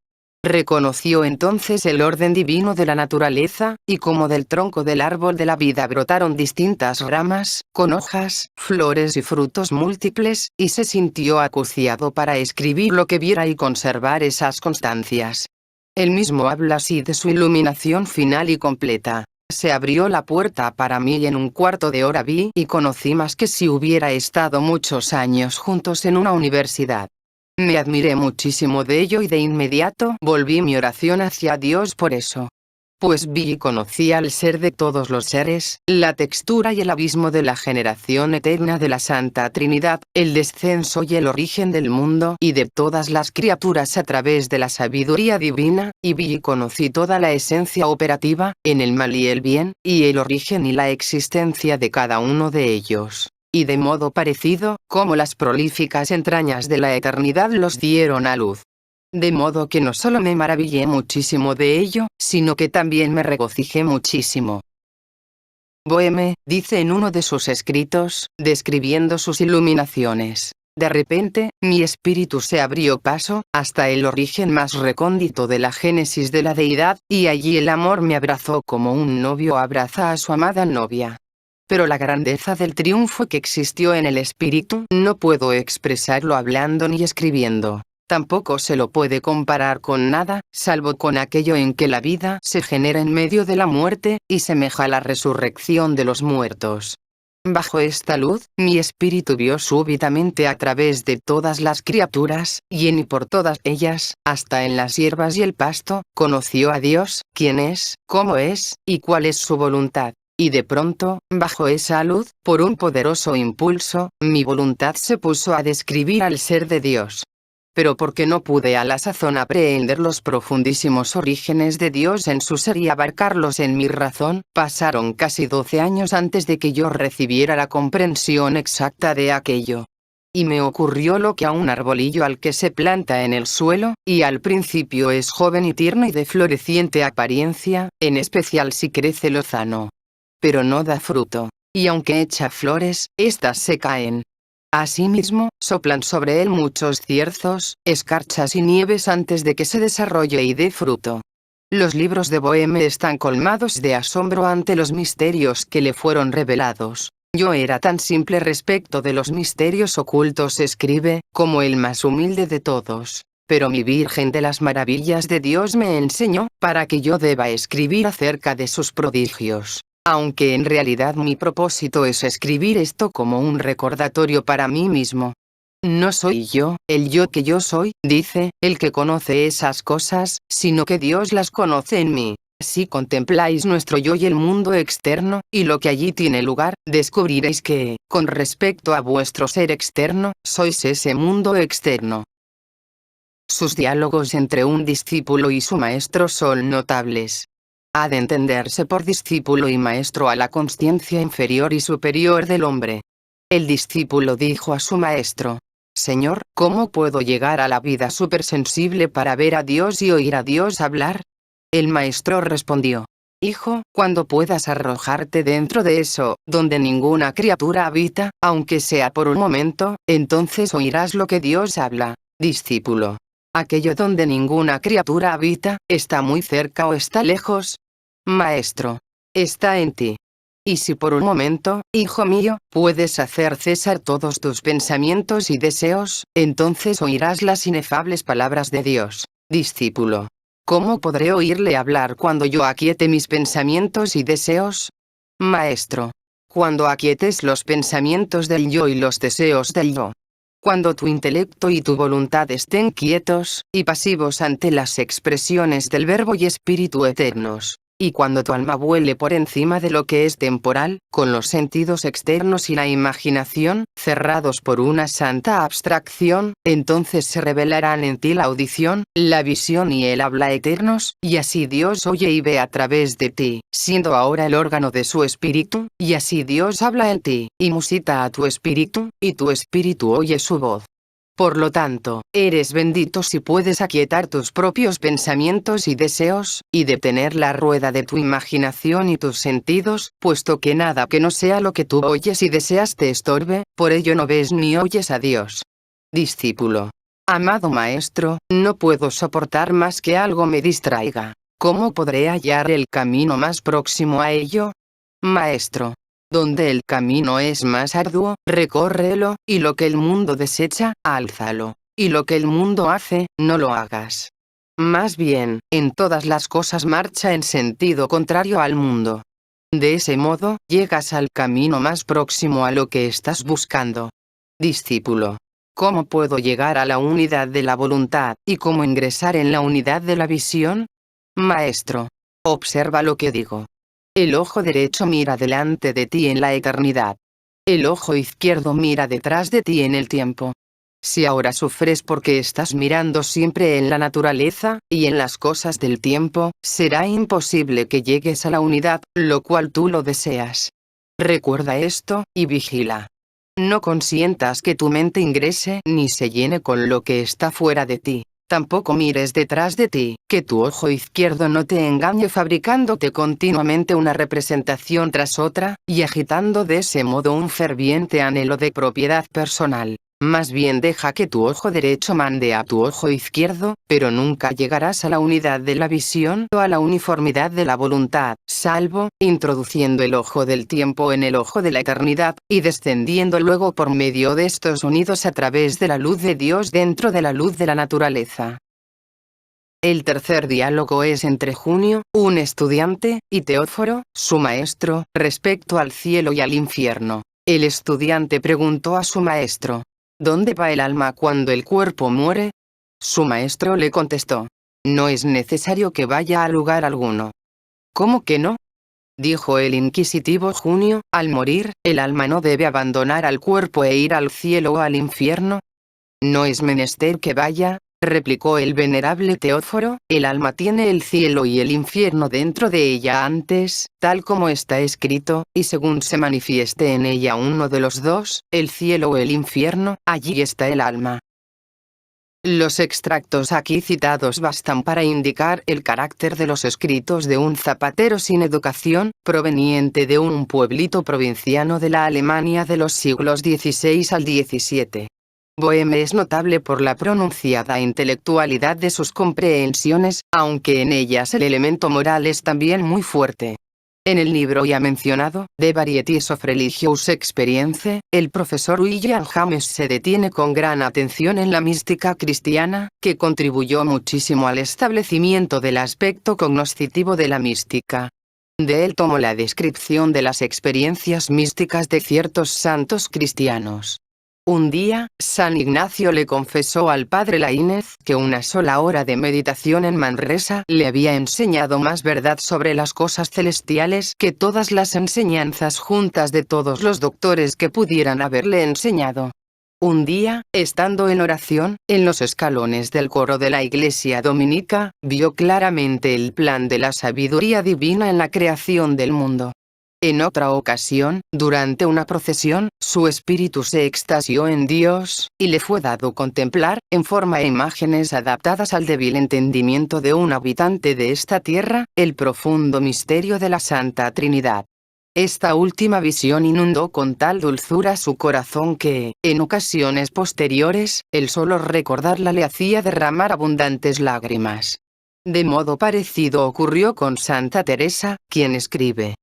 Reconoció entonces el orden divino de la naturaleza, y como del tronco del árbol de la vida brotaron distintas ramas, con hojas, flores y frutos múltiples, y se sintió acuciado para escribir lo que viera y conservar esas constancias. Él mismo habla así de su iluminación final y completa. Se abrió la puerta para mí y en un cuarto de hora vi y conocí más que si hubiera estado muchos años juntos en una universidad. Me admiré muchísimo de ello y de inmediato volví mi oración hacia Dios por eso. Pues vi y conocí al ser de todos los seres, la textura y el abismo de la generación eterna de la Santa Trinidad, el descenso y el origen del mundo y de todas las criaturas a través de la sabiduría divina, y vi y conocí toda la esencia operativa, en el mal y el bien, y el origen y la existencia de cada uno de ellos. Y de modo parecido, como las prolíficas entrañas de la eternidad los dieron a luz. De modo que no solo me maravillé muchísimo de ello, sino que también me regocijé muchísimo. Boehme, dice en uno de sus escritos, describiendo sus iluminaciones: de repente, mi espíritu se abrió paso, hasta el origen más recóndito de la génesis de la deidad, y allí el amor me abrazó como un novio abraza a su amada novia. Pero la grandeza del triunfo que existió en el espíritu no puedo expresarlo hablando ni escribiendo. Tampoco se lo puede comparar con nada, salvo con aquello en que la vida se genera en medio de la muerte, y semeja la resurrección de los muertos. Bajo esta luz, mi espíritu vio súbitamente a través de todas las criaturas, y en y por todas ellas, hasta en las hierbas y el pasto, conoció a Dios, quién es, cómo es, y cuál es su voluntad. Y de pronto, bajo esa luz, por un poderoso impulso, mi voluntad se puso a describir al ser de Dios. Pero porque no pude a la sazón aprehender los profundísimos orígenes de Dios en su ser y abarcarlos en mi razón, pasaron casi 12 años antes de que yo recibiera la comprensión exacta de aquello. Y me ocurrió lo que a un arbolillo al que se planta en el suelo, y al principio es joven y tierno y de floreciente apariencia, en especial si crece lozano. Pero no da fruto, y aunque echa flores, éstas se caen. Asimismo, soplan sobre él muchos cierzos, escarchas y nieves antes de que se desarrolle y dé fruto. Los libros de Boehme están colmados de asombro ante los misterios que le fueron revelados. Yo era tan simple respecto de los misterios ocultos, escribe, como el más humilde de todos. Pero mi Virgen de las Maravillas de Dios me enseñó, para que yo deba escribir acerca de sus prodigios. Aunque en realidad mi propósito es escribir esto como un recordatorio para mí mismo. No soy yo, el yo que yo soy, dice, el que conoce esas cosas, sino que Dios las conoce en mí. Si contempláis nuestro yo y el mundo externo, y lo que allí tiene lugar, descubriréis que, con respecto a vuestro ser externo, sois ese mundo externo. Sus diálogos entre un discípulo y su maestro son notables. Ha de entenderse por discípulo y maestro a la consciencia inferior y superior del hombre. El discípulo dijo a su maestro: Señor, ¿cómo puedo llegar a la vida supersensible para ver a Dios y oír a Dios hablar? El maestro respondió: Hijo, cuando puedas arrojarte dentro de eso, donde ninguna criatura habita, aunque sea por un momento, entonces oirás lo que Dios habla. Discípulo: ¿aquello donde ninguna criatura habita, está muy cerca o está lejos? Maestro: está en ti. Y si por un momento, hijo mío, puedes hacer cesar todos tus pensamientos y deseos, entonces oirás las inefables palabras de Dios. Discípulo. ¿Cómo podré oírle hablar cuando yo aquiete mis pensamientos y deseos? Maestro. Cuando aquietes los pensamientos del yo y los deseos del yo. Cuando tu intelecto y tu voluntad estén quietos y pasivos ante las expresiones del Verbo y Espíritu eternos. Y cuando tu alma vuele por encima de lo que es temporal, con los sentidos externos y la imaginación, cerrados por una santa abstracción, entonces se revelarán en ti la audición, la visión y el habla eternos, y así Dios oye y ve a través de ti, siendo ahora el órgano de su espíritu, y así Dios habla en ti, y musita a tu espíritu, y tu espíritu oye su voz. Por lo tanto, eres bendito si puedes aquietar tus propios pensamientos y deseos, y detener la rueda de tu imaginación y tus sentidos, puesto que nada que no sea lo que tú oyes y deseas te estorbe, por ello no ves ni oyes a Dios. Discípulo. Amado Maestro, no puedo soportar más que algo me distraiga. ¿Cómo podré hallar el camino más próximo a ello? Maestro. Donde el camino es más arduo, recórrelo, y lo que el mundo desecha, álzalo. Y lo que el mundo hace, no lo hagas. Más bien, en todas las cosas marcha en sentido contrario al mundo. De ese modo, llegas al camino más próximo a lo que estás buscando. Discípulo. ¿Cómo puedo llegar a la unidad de la voluntad, y cómo ingresar en la unidad de la visión? Maestro. Observa lo que digo. El ojo derecho mira delante de ti en la eternidad. El ojo izquierdo mira detrás de ti en el tiempo. Si ahora sufres porque estás mirando siempre en la naturaleza, y en las cosas del tiempo, será imposible que llegues a la unidad, lo cual tú lo deseas. Recuerda esto, y vigila. No consientas que tu mente ingrese ni se llene con lo que está fuera de ti. Tampoco mires detrás de ti, que tu ojo izquierdo no te engañe fabricándote continuamente una representación tras otra, y agitando de ese modo un ferviente anhelo de propiedad personal. Más bien deja que tu ojo derecho mande a tu ojo izquierdo, pero nunca llegarás a la unidad de la visión o a la uniformidad de la voluntad, salvo, introduciendo el ojo del tiempo en el ojo de la eternidad, y descendiendo luego por medio de estos unidos a través de la luz de Dios dentro de la luz de la naturaleza. El tercer diálogo es entre Junio, un estudiante, y Teóforo, su maestro, respecto al cielo y al infierno. El estudiante preguntó a su maestro: ¿dónde va el alma cuando el cuerpo muere? Su maestro le contestó: no es necesario que vaya a lugar alguno. ¿Cómo que no? Dijo el inquisitivo Junio: al morir, el alma no debe abandonar al cuerpo e ir al cielo o al infierno. No es menester que vaya, replicó el venerable Teóforo, el alma tiene el cielo y el infierno dentro de ella antes, tal como está escrito, y según se manifieste en ella uno de los dos, el cielo o el infierno, allí está el alma. Los extractos aquí citados bastan para indicar el carácter de los escritos de un zapatero sin educación, proveniente de un pueblito provinciano de la Alemania de los siglos XVI al XVII. Boheme es notable por la pronunciada intelectualidad de sus comprehensiones, aunque en ellas el elemento moral es también muy fuerte. En el libro ya mencionado, The Varieties of Religious Experience, el profesor William James se detiene con gran atención en la mística cristiana, que contribuyó muchísimo al establecimiento del aspecto cognoscitivo de la mística. De él tomó la descripción de las experiencias místicas de ciertos santos cristianos. Un día, San Ignacio le confesó al padre Laínez que una sola hora de meditación en Manresa le había enseñado más verdad sobre las cosas celestiales que todas las enseñanzas juntas de todos los doctores que pudieran haberle enseñado. Un día, estando en oración, en los escalones del coro de la iglesia dominica, vio claramente el plan de la sabiduría divina en la creación del mundo. En otra ocasión, durante una procesión, su espíritu se extasió en Dios, y le fue dado contemplar, en forma e imágenes adaptadas al débil entendimiento de un habitante de esta tierra, el profundo misterio de la Santa Trinidad. Esta última visión inundó con tal dulzura su corazón que, en ocasiones posteriores, el solo recordarla le hacía derramar abundantes lágrimas. De modo parecido ocurrió con Santa Teresa, quien escribe: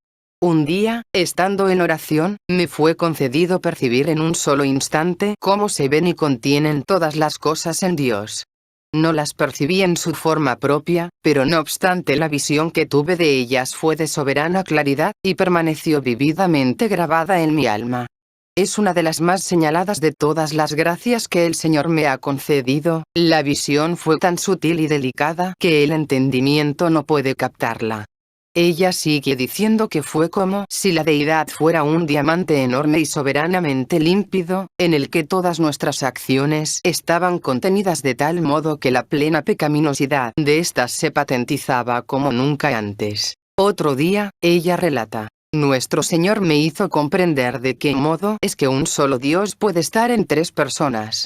Un día, estando en oración, me fue concedido percibir en un solo instante cómo se ven y contienen todas las cosas en Dios. No las percibí en su forma propia, pero no obstante la visión que tuve de ellas fue de soberana claridad, y permaneció vividamente grabada en mi alma. Es una de las más señaladas de todas las gracias que el Señor me ha concedido. La visión fue tan sutil y delicada que el entendimiento no puede captarla. Ella sigue diciendo que fue como si la deidad fuera un diamante enorme y soberanamente límpido, en el que todas nuestras acciones estaban contenidas de tal modo que la plena pecaminosidad de éstas se patentizaba como nunca antes. Otro día, ella relata: nuestro Señor me hizo comprender de qué modo es que un solo Dios puede estar en tres personas.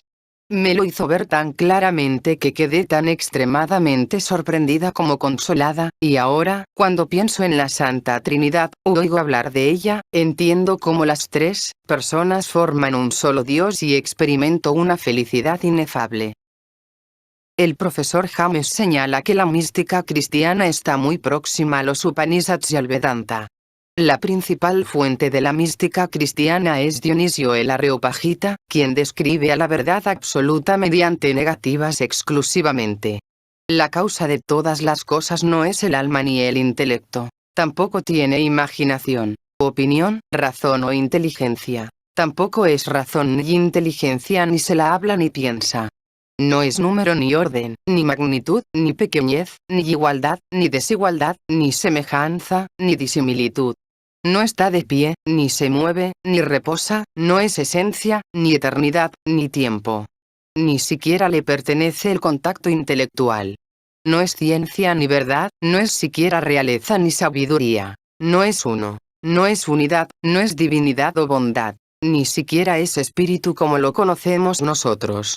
Me lo hizo ver tan claramente que quedé tan extremadamente sorprendida como consolada, y ahora, cuando pienso en la Santa Trinidad, o oigo hablar de ella, entiendo cómo las tres personas forman un solo Dios y experimento una felicidad inefable. El profesor James señala que la mística cristiana está muy próxima a los Upanishads y al Vedanta. La principal fuente de la mística cristiana es Dionisio el Areopagita, quien describe a la verdad absoluta mediante negativas exclusivamente. La causa de todas las cosas no es el alma ni el intelecto. Tampoco tiene imaginación, opinión, razón o inteligencia. Tampoco es razón ni inteligencia, ni se la habla ni piensa. No es número ni orden, ni magnitud, ni pequeñez, ni igualdad, ni desigualdad, ni semejanza, ni disimilitud. No está de pie, ni se mueve, ni reposa, no es esencia, ni eternidad, ni tiempo. Ni siquiera le pertenece el contacto intelectual. No es ciencia ni verdad, no es siquiera realeza ni sabiduría. No es uno. No es unidad, no es divinidad o bondad. Ni siquiera es espíritu como lo conocemos nosotros.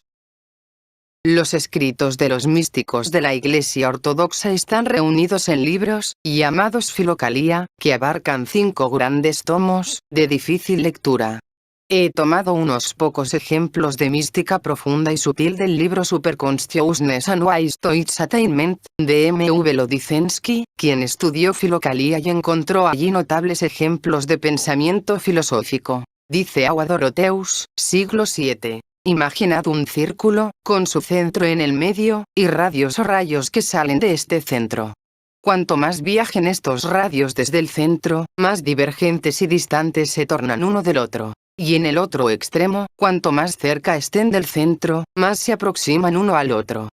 Los escritos de los místicos de la Iglesia Ortodoxa están reunidos en libros, llamados Filocalia, que abarcan 5 grandes tomos, de difícil lectura. He tomado unos pocos ejemplos de mística profunda y sutil del libro Superconsciousness and Wise Attainment, de M.V. Lodizensky, quien estudió Filocalia y encontró allí notables ejemplos de pensamiento filosófico. Dice Agua Doroteus, siglo VII. Imaginad un círculo, con su centro en el medio, y radios o rayos que salen de este centro. Cuanto más viajen estos radios desde el centro, más divergentes y distantes se tornan uno del otro. Y en el otro extremo, cuanto más cerca estén del centro, más se aproximan uno al otro.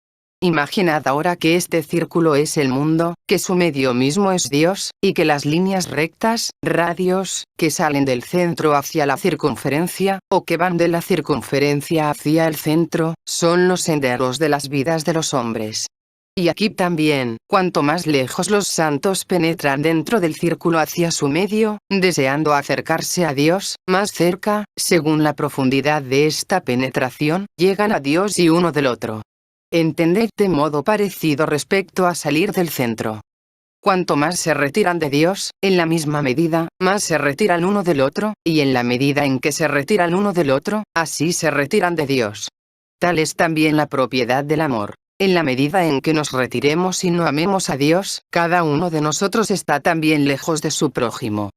Imaginad ahora que este círculo es el mundo, que su medio mismo es Dios, y que las líneas rectas, radios, que salen del centro hacia la circunferencia, o que van de la circunferencia hacia el centro, son los senderos de las vidas de los hombres. Y aquí también, cuanto más lejos los santos penetran dentro del círculo hacia su medio, deseando acercarse a Dios, más cerca, según la profundidad de esta penetración, llegan a Dios y uno del otro. Entended de modo parecido respecto a salir del centro. Cuanto más se retiran de Dios, en la misma medida, más se retiran uno del otro, y en la medida en que se retiran uno del otro, así se retiran de Dios. Tal es también la propiedad del amor. En la medida en que nos retiremos y no amemos a Dios, cada uno de nosotros está también lejos de su prójimo.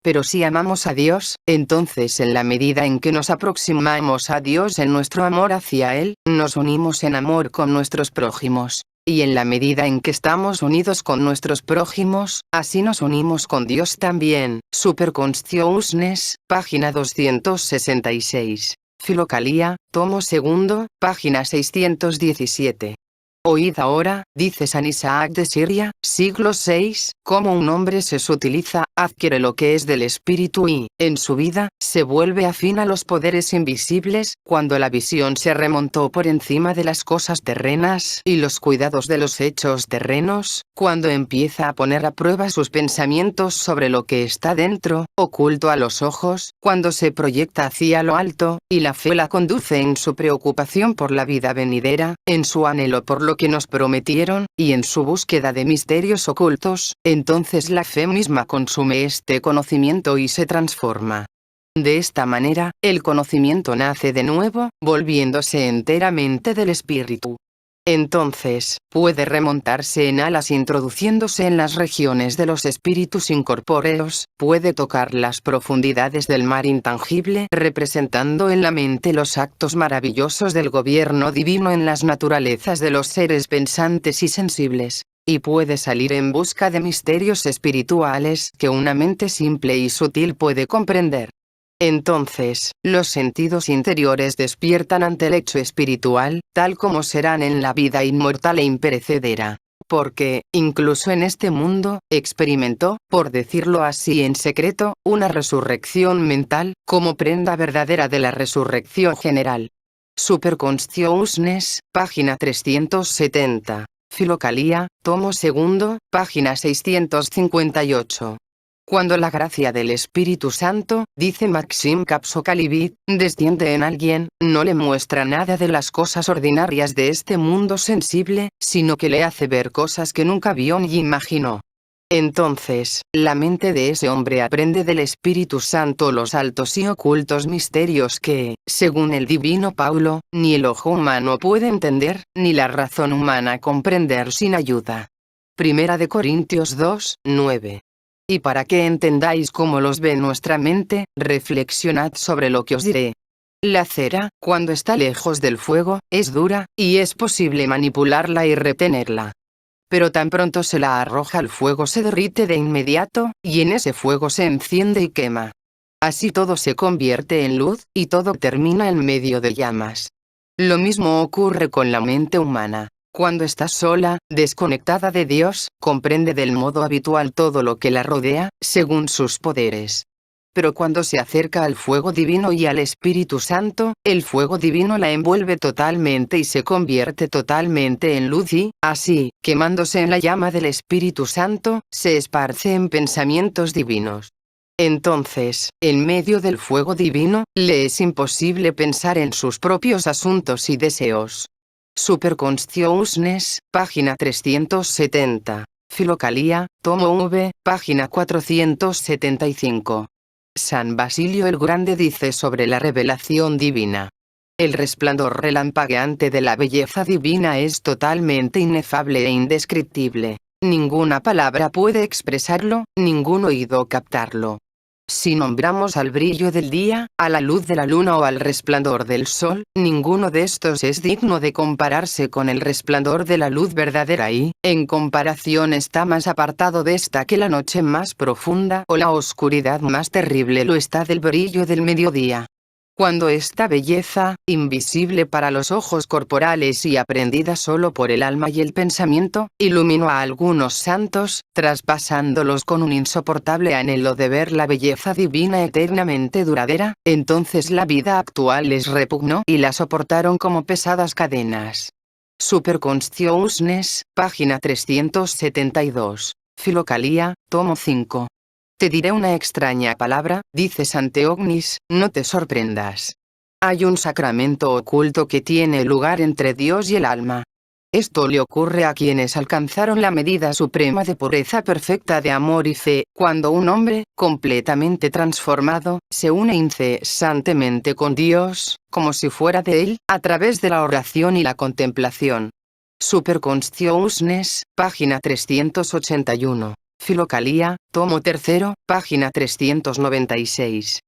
Pero si amamos a Dios, entonces en la medida en que nos aproximamos a Dios en nuestro amor hacia Él, nos unimos en amor con nuestros prójimos. Y en la medida en que estamos unidos con nuestros prójimos, así nos unimos con Dios también. Superconsciousness, página 266. Filocalia, tomo segundo, página 617. Oíd ahora, dice San Isaac de Siria, siglo VI, cómo un hombre se sutiliza, adquiere lo que es del espíritu y, en su vida, se vuelve afín a los poderes invisibles, cuando la visión se remontó por encima de las cosas terrenas y los cuidados de los hechos terrenos, cuando empieza a poner a prueba sus pensamientos sobre lo que está dentro, oculto a los ojos, cuando se proyecta hacia lo alto, y la fe la conduce en su preocupación por la vida venidera, en su anhelo por lo que nos prometieron, y en su búsqueda de misterios ocultos, entonces la fe misma consume este conocimiento y se transforma. De esta manera, el conocimiento nace de nuevo, volviéndose enteramente del espíritu. Entonces, puede remontarse en alas introduciéndose en las regiones de los espíritus incorpóreos, puede tocar las profundidades del mar intangible, representando en la mente los actos maravillosos del gobierno divino en las naturalezas de los seres pensantes y sensibles, y puede salir en busca de misterios espirituales que una mente simple y sutil puede comprender. Entonces, los sentidos interiores despiertan ante el hecho espiritual, tal como serán en la vida inmortal e imperecedera. Porque, incluso en este mundo, experimentó, por decirlo así en secreto, una resurrección mental, como prenda verdadera de la resurrección general. Superconsciousness, página 370. Filocalia, tomo segundo, página 658. Cuando la gracia del Espíritu Santo, dice Maxim Kapsokalivit, desciende en alguien, no le muestra nada de las cosas ordinarias de este mundo sensible, sino que le hace ver cosas que nunca vio ni imaginó. Entonces, la mente de ese hombre aprende del Espíritu Santo los altos y ocultos misterios que, según el divino Paulo, ni el ojo humano puede entender, ni la razón humana comprender sin ayuda. Primera de Corintios 2, 9. Y para que entendáis cómo los ve nuestra mente, reflexionad sobre lo que os diré. La cera, cuando está lejos del fuego, es dura, y es posible manipularla y retenerla. Pero tan pronto se la arroja al fuego se derrite de inmediato, y en ese fuego se enciende y quema. Así todo se convierte en luz, y todo termina en medio de llamas. Lo mismo ocurre con la mente humana. Cuando está sola, desconectada de Dios, comprende del modo habitual todo lo que la rodea, según sus poderes. Pero cuando se acerca al fuego divino y al Espíritu Santo, el fuego divino la envuelve totalmente y se convierte totalmente en luz y, así, quemándose en la llama del Espíritu Santo, se esparce en pensamientos divinos. Entonces, en medio del fuego divino, le es imposible pensar en sus propios asuntos y deseos. Superconsciousness, página 370. Filocalia, tomo V, página 475. San Basilio el Grande dice sobre la revelación divina. El resplandor relampagueante de la belleza divina es totalmente inefable e indescriptible. Ninguna palabra puede expresarlo, ningún oído captarlo. Si nombramos al brillo del día, a la luz de la luna o al resplandor del sol, ninguno de estos es digno de compararse con el resplandor de la luz verdadera y, en comparación está más apartado de esta que la noche más profunda o la oscuridad más terrible lo está del brillo del mediodía. Cuando esta belleza, invisible para los ojos corporales y aprendida solo por el alma y el pensamiento, iluminó a algunos santos, traspasándolos con un insoportable anhelo de ver la belleza divina eternamente duradera, entonces la vida actual les repugnó y la soportaron como pesadas cadenas. Superconsciousness, página 372. Filocalia, tomo 5. Te diré una extraña palabra, dice Santeognis, no te sorprendas. Hay un sacramento oculto que tiene lugar entre Dios y el alma. Esto le ocurre a quienes alcanzaron la medida suprema de pureza perfecta de amor y fe, cuando un hombre, completamente transformado, se une incesantemente con Dios, como si fuera de Él, a través de la oración y la contemplación. Superconsciousness, página 381. Filocalia, tomo 3, página 396.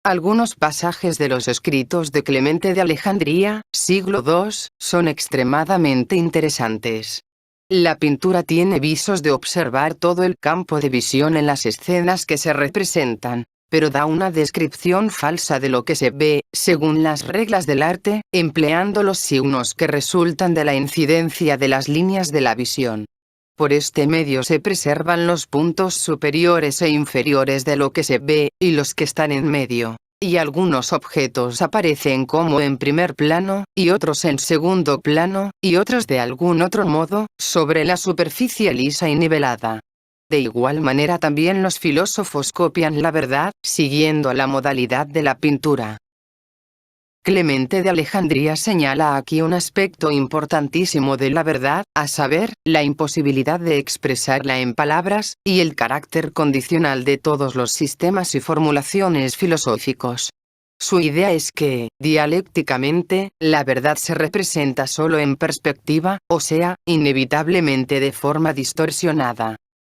Algunos pasajes de los escritos de Clemente de Alejandría, siglo II, son extremadamente interesantes. La pintura tiene visos de observar todo el campo de visión en las escenas que se representan, pero da una descripción falsa de lo que se ve, según las reglas del arte, empleando los signos que resultan de la incidencia de las líneas de la visión. Por este medio se preservan los puntos superiores e inferiores de lo que se ve, y los que están en medio, y algunos objetos aparecen como en primer plano, y otros en segundo plano, y otros de algún otro modo, sobre la superficie lisa y nivelada. De igual manera también los filósofos copian la verdad, siguiendo la modalidad de la pintura. Clemente de Alejandría señala aquí un aspecto importantísimo de la verdad, a saber, la imposibilidad de expresarla en palabras, y el carácter condicional de todos los sistemas y formulaciones filosóficos. Su idea es que, dialécticamente, la verdad se representa solo en perspectiva, o sea, inevitablemente de forma distorsionada.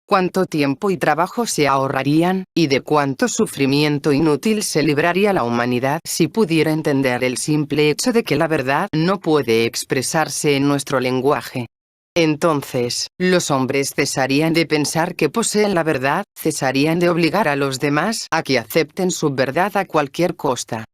Cuánto tiempo y trabajo se ahorrarían, y de cuánto sufrimiento inútil se libraría la humanidad si pudiera entender el simple hecho de que la verdad no puede expresarse en nuestro lenguaje. Entonces, los hombres cesarían de pensar que poseen la verdad, cesarían de obligar a los demás a que acepten su verdad a cualquier costa.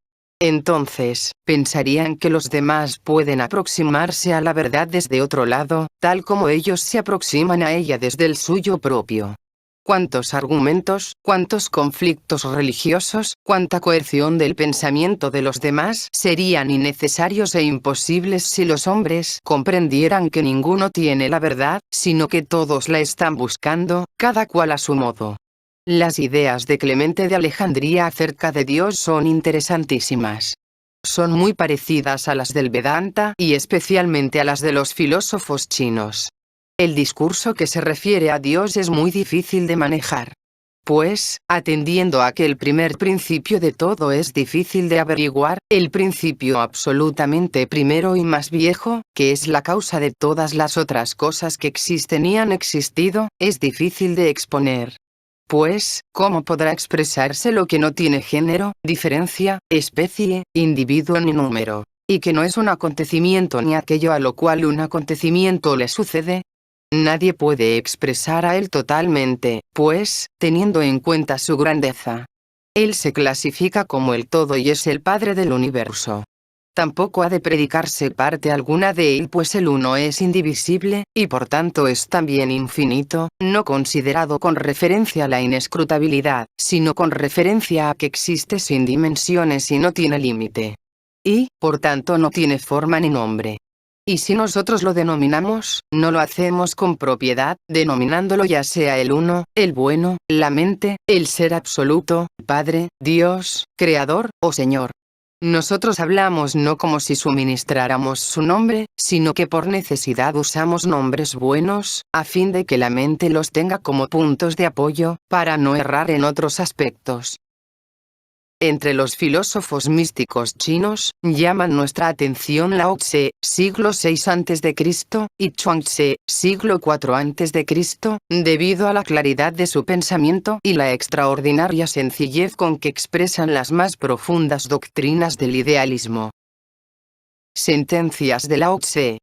Entonces, pensarían que los demás pueden aproximarse a la verdad desde otro lado, tal como ellos se aproximan a ella desde el suyo propio. Cuántos argumentos, cuántos conflictos religiosos, cuánta coerción del pensamiento de los demás serían innecesarios e imposibles si los hombres comprendieran que ninguno tiene la verdad, sino que todos la están buscando, cada cual a su modo. Las ideas de Clemente de Alejandría acerca de Dios son interesantísimas. Son muy parecidas a las del Vedanta y especialmente a las de los filósofos chinos. El discurso que se refiere a Dios es muy difícil de manejar. Pues, atendiendo a que el primer principio de todo es difícil de averiguar, el principio absolutamente primero y más viejo, que es la causa de todas las otras cosas que existen y han existido, es difícil de exponer. Pues, ¿cómo podrá expresarse lo que no tiene género, diferencia, especie, individuo ni número? Y que no es un acontecimiento ni aquello a lo cual un acontecimiento le sucede. Nadie puede expresar a él totalmente, pues, teniendo en cuenta su grandeza. Él se clasifica como el todo y es el Padre del universo. Tampoco ha de predicarse parte alguna de él, pues el uno es indivisible, y por tanto es también infinito, no considerado con referencia a la inescrutabilidad, sino con referencia a que existe sin dimensiones y no tiene límite. Y, por tanto, no tiene forma ni nombre. Y si nosotros lo denominamos, no lo hacemos con propiedad, denominándolo ya sea el uno, el bueno, la mente, el ser absoluto, Padre, Dios, Creador, o Señor. Nosotros hablamos no como si suministráramos su nombre, sino que por necesidad usamos nombres buenos, a fin de que la mente los tenga como puntos de apoyo, para no errar en otros aspectos. Entre los filósofos místicos chinos, llaman nuestra atención Lao Tse, siglo VI a.C., y Chuang-Tze, siglo IV a.C., debido a la claridad de su pensamiento y la extraordinaria sencillez con que expresan las más profundas doctrinas del idealismo. Sentencias de Lao Tse.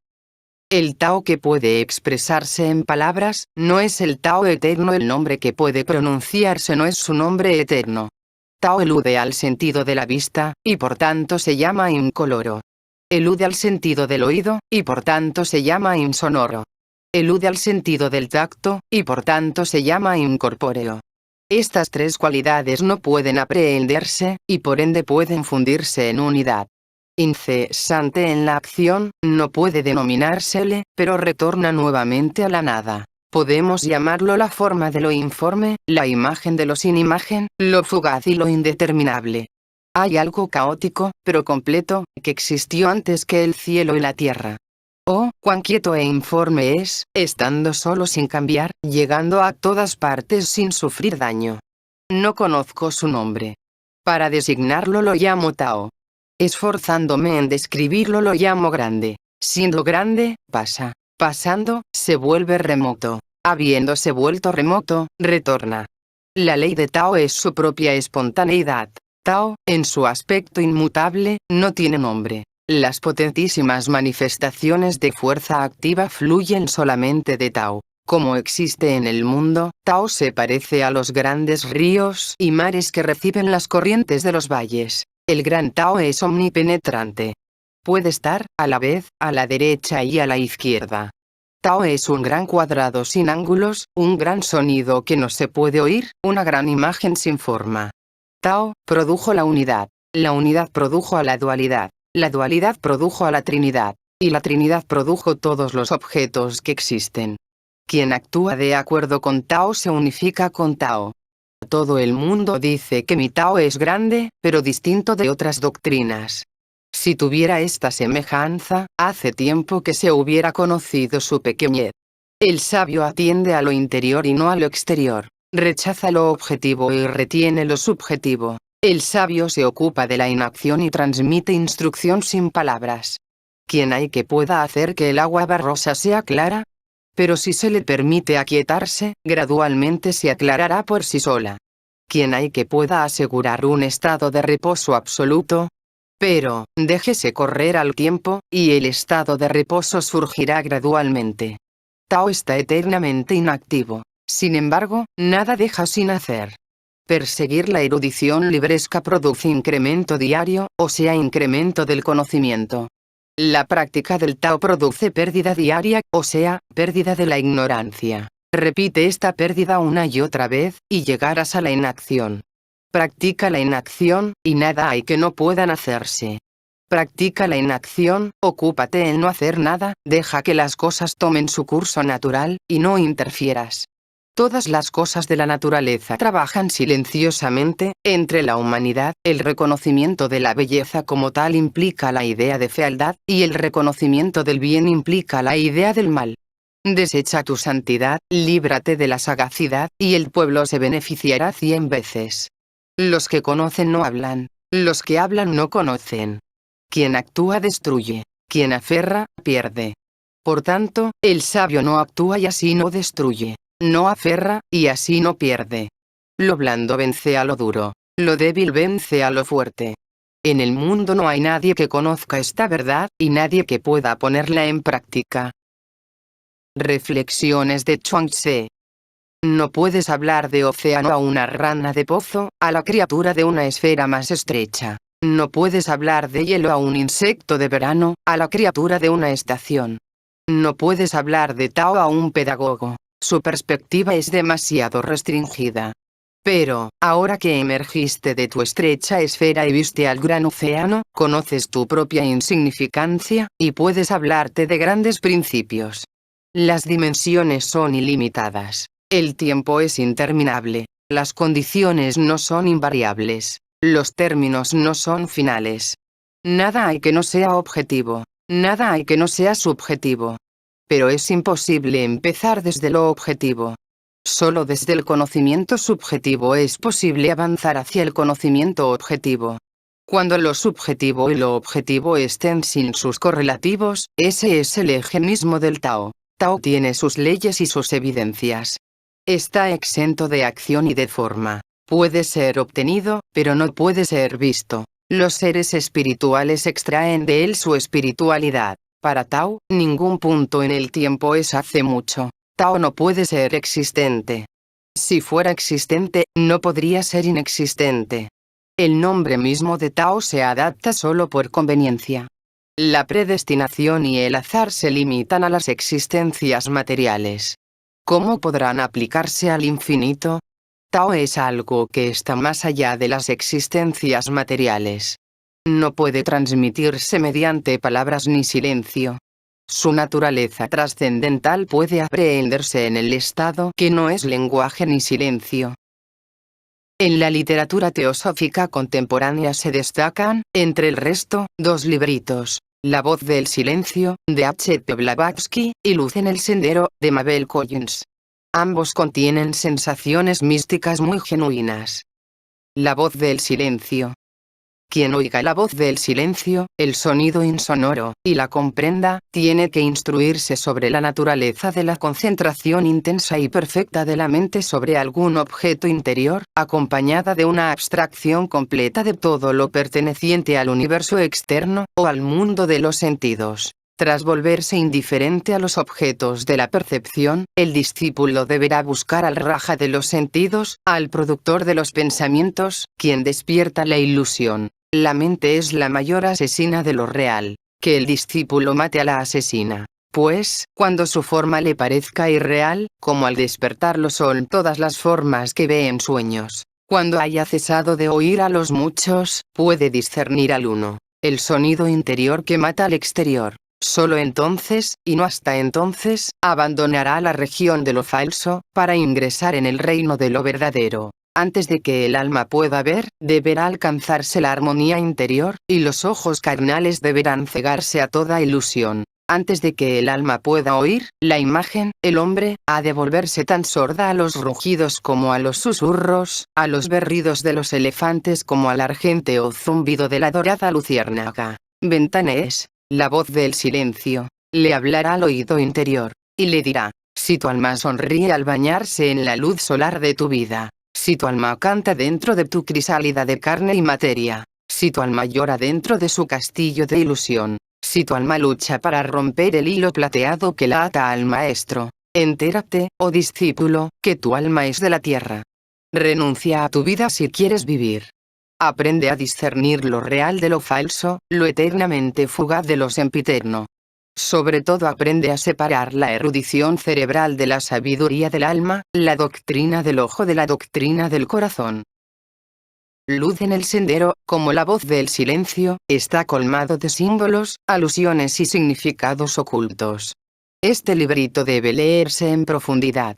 El Tao que puede expresarse en palabras, no es el Tao eterno. El nombre que puede pronunciarse no es su nombre eterno. Tao elude al sentido de la vista, y por tanto se llama incoloro. Elude al sentido del oído, y por tanto se llama insonoro. Elude al sentido del tacto, y por tanto se llama incorpóreo. Estas tres cualidades no pueden aprehenderse, y por ende pueden fundirse en unidad. Incesante en la acción, no puede denominársele, pero retorna nuevamente a la nada. Podemos llamarlo la forma de lo informe, la imagen de lo sin imagen, lo fugaz y lo indeterminable. Hay algo caótico, pero completo, que existió antes que el cielo y la tierra. Oh, cuán quieto e informe es, estando solo sin cambiar, llegando a todas partes sin sufrir daño. No conozco su nombre. Para designarlo lo llamo Tao. Esforzándome en describirlo lo llamo grande. Siendo grande, pasa. Pasando, se vuelve remoto. Habiéndose vuelto remoto, retorna. La ley de Tao es su propia espontaneidad. Tao, en su aspecto inmutable, no tiene nombre. Las potentísimas manifestaciones de fuerza activa fluyen solamente de Tao. Como existe en el mundo, Tao se parece a los grandes ríos y mares que reciben las corrientes de los valles. El gran Tao es omnipenetrante. Puede estar, a la vez, a la derecha y a la izquierda. Tao es un gran cuadrado sin ángulos, un gran sonido que no se puede oír, una gran imagen sin forma. Tao produjo la unidad produjo a la dualidad produjo a la Trinidad, y la Trinidad produjo todos los objetos que existen. Quien actúa de acuerdo con Tao se unifica con Tao. Todo el mundo dice que mi Tao es grande, pero distinto de otras doctrinas. Si tuviera esta semejanza, hace tiempo que se hubiera conocido su pequeñez. El sabio atiende a lo interior y no a lo exterior. Rechaza lo objetivo y retiene lo subjetivo. El sabio se ocupa de la inacción y transmite instrucción sin palabras. ¿Quién hay que pueda hacer que el agua barrosa sea clara? Pero si se le permite aquietarse, gradualmente se aclarará por sí sola. ¿Quién hay que pueda asegurar un estado de reposo absoluto? Pero, déjese correr al tiempo, y el estado de reposo surgirá gradualmente. Tao está eternamente inactivo. Sin embargo, nada deja sin hacer. Perseguir la erudición libresca produce incremento diario, o sea incremento del conocimiento. La práctica del Tao produce pérdida diaria, o sea, pérdida de la ignorancia. Repite esta pérdida una y otra vez, y llegarás a la inacción. Practica la inacción, y nada hay que no puedan hacerse. Practica la inacción, ocúpate en no hacer nada, deja que las cosas tomen su curso natural, y no interfieras. Todas las cosas de la naturaleza trabajan silenciosamente. Entre la humanidad, el reconocimiento de la belleza como tal implica la idea de fealdad, y el reconocimiento del bien implica la idea del mal. Desecha tu santidad, líbrate de la sagacidad, y el pueblo se beneficiará 100 veces. Los que conocen no hablan, los que hablan no conocen. Quien actúa destruye, quien aferra, pierde. Por tanto, el sabio no actúa y así no destruye. No aferra, y así no pierde. Lo blando vence a lo duro, lo débil vence a lo fuerte. En el mundo no hay nadie que conozca esta verdad, y nadie que pueda ponerla en práctica. Reflexiones de Chuang-Tzu. No puedes hablar de océano a una rana de pozo, a la criatura de una esfera más estrecha. No puedes hablar de hielo a un insecto de verano, a la criatura de una estación. No puedes hablar de Tao a un pedagogo. Su perspectiva es demasiado restringida. Pero, ahora que emergiste de tu estrecha esfera y viste al gran océano, conoces tu propia insignificancia, y puedes hablarte de grandes principios. Las dimensiones son ilimitadas. El tiempo es interminable. Las condiciones no son invariables. Los términos no son finales. Nada hay que no sea objetivo. Nada hay que no sea subjetivo. Pero es imposible empezar desde lo objetivo. Solo desde el conocimiento subjetivo es posible avanzar hacia el conocimiento objetivo. Cuando lo subjetivo y lo objetivo estén sin sus correlativos, ese es el eje mismo del Tao. Tao tiene sus leyes y sus evidencias. Está exento de acción y de forma. Puede ser obtenido, pero no puede ser visto. Los seres espirituales extraen de él su espiritualidad. Para Tao, ningún punto en el tiempo es hace mucho. Tao no puede ser existente. Si fuera existente, no podría ser inexistente. El nombre mismo de Tao se adapta solo por conveniencia. La predestinación y el azar se limitan a las existencias materiales. ¿Cómo podrán aplicarse al infinito? Tao es algo que está más allá de las existencias materiales. No puede transmitirse mediante palabras ni silencio. Su naturaleza trascendental puede aprehenderse en el estado que no es lenguaje ni silencio. En la literatura teosófica contemporánea se destacan, entre el resto, dos libritos: La voz del silencio, de H.P. Blavatsky, y Luz en el sendero, de Mabel Collins. Ambos contienen sensaciones místicas muy genuinas. La voz del silencio. Quien oiga la voz del silencio, el sonido insonoro, y la comprenda, tiene que instruirse sobre la naturaleza de la concentración intensa y perfecta de la mente sobre algún objeto interior, acompañada de una abstracción completa de todo lo perteneciente al universo externo, o al mundo de los sentidos. Tras volverse indiferente a los objetos de la percepción, el discípulo deberá buscar al Raja de los sentidos, al productor de los pensamientos, quien despierta la ilusión. La mente es la mayor asesina de lo real. Que el discípulo mate a la asesina. Pues, cuando su forma le parezca irreal, como al despertar lo son todas las formas que ve en sueños. Cuando haya cesado de oír a los muchos, puede discernir al uno. El sonido interior que mata al exterior. Solo entonces, y no hasta entonces, abandonará la región de lo falso, para ingresar en el reino de lo verdadero. Antes de que el alma pueda ver, deberá alcanzarse la armonía interior, y los ojos carnales deberán cegarse a toda ilusión. Antes de que el alma pueda oír la imagen, el hombre ha de volverse tan sorda a los rugidos como a los susurros, a los berridos de los elefantes como al argente o zumbido de la dorada luciérnaga. Ventanes, la voz del silencio, le hablará al oído interior, y le dirá: si tu alma sonríe al bañarse en la luz solar de tu vida, si tu alma canta dentro de tu crisálida de carne y materia, si tu alma llora dentro de su castillo de ilusión, si tu alma lucha para romper el hilo plateado que la ata al maestro, entérate, oh discípulo, que tu alma es de la tierra. Renuncia a tu vida si quieres vivir. Aprende a discernir lo real de lo falso, lo eternamente fugaz de lo sempiterno. Sobre todo aprende a separar la erudición cerebral de la sabiduría del alma, la doctrina del ojo de la doctrina del corazón. Luz en el sendero, como la voz del silencio, está colmado de símbolos, alusiones y significados ocultos. Este librito debe leerse en profundidad.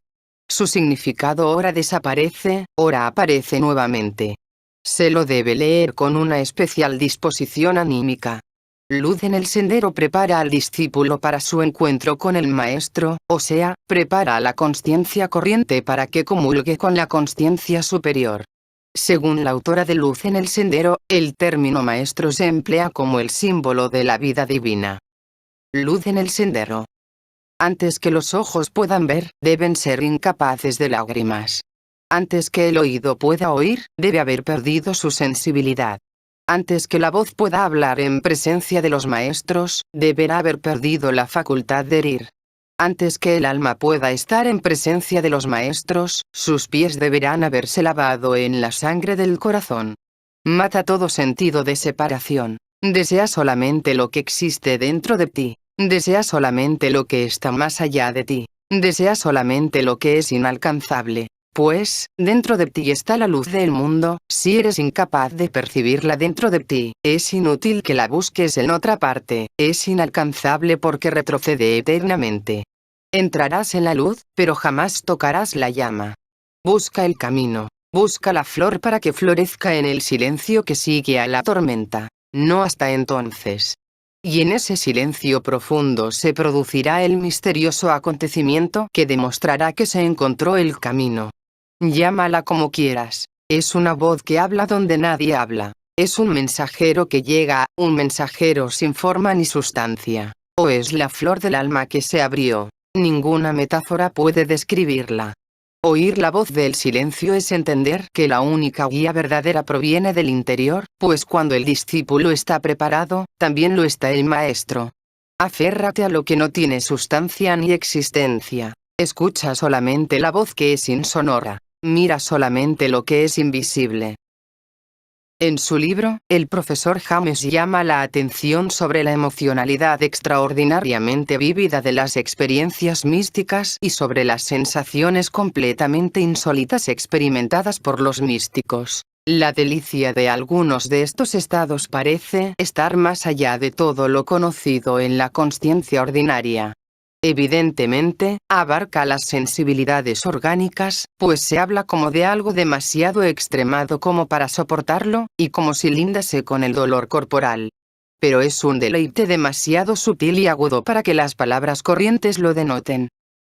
Su significado ora desaparece, ora aparece nuevamente. Se lo debe leer con una especial disposición anímica. Luz en el sendero prepara al discípulo para su encuentro con el maestro, o sea, prepara a la consciencia corriente para que comulgue con la consciencia superior. Según la autora de Luz en el Sendero, el término maestro se emplea como el símbolo de la vida divina. Luz en el sendero. Antes que los ojos puedan ver, deben ser incapaces de lágrimas. Antes que el oído pueda oír, debe haber perdido su sensibilidad. Antes que la voz pueda hablar en presencia de los maestros, deberá haber perdido la facultad de herir. Antes que el alma pueda estar en presencia de los maestros, sus pies deberán haberse lavado en la sangre del corazón. Mata todo sentido de separación. Desea solamente lo que existe dentro de ti. Desea solamente lo que está más allá de ti. Desea solamente lo que es inalcanzable. Pues, dentro de ti está la luz del mundo. Si eres incapaz de percibirla dentro de ti, es inútil que la busques en otra parte, es inalcanzable porque retrocede eternamente. Entrarás en la luz, pero jamás tocarás la llama. Busca el camino, busca la flor para que florezca en el silencio que sigue a la tormenta, no hasta entonces. Y en ese silencio profundo se producirá el misterioso acontecimiento que demostrará que se encontró el camino. Llámala como quieras, es una voz que habla donde nadie habla, es un mensajero que llega, un mensajero sin forma ni sustancia, o es la flor del alma que se abrió. Ninguna metáfora puede describirla. Oír la voz del silencio es entender que la única guía verdadera proviene del interior, pues cuando el discípulo está preparado, también lo está el maestro. Aférrate a lo que no tiene sustancia ni existencia. Escucha solamente la voz que es insonora. Mira solamente lo que es invisible. En su libro, el profesor James llama la atención sobre la emocionalidad extraordinariamente vívida de las experiencias místicas y sobre las sensaciones completamente insólitas experimentadas por los místicos. La delicia de algunos de estos estados parece estar más allá de todo lo conocido en la consciencia ordinaria. Evidentemente, abarca las sensibilidades orgánicas, pues se habla como de algo demasiado extremado como para soportarlo, y como si lindase con el dolor corporal. Pero es un deleite demasiado sutil y agudo para que las palabras corrientes lo denoten.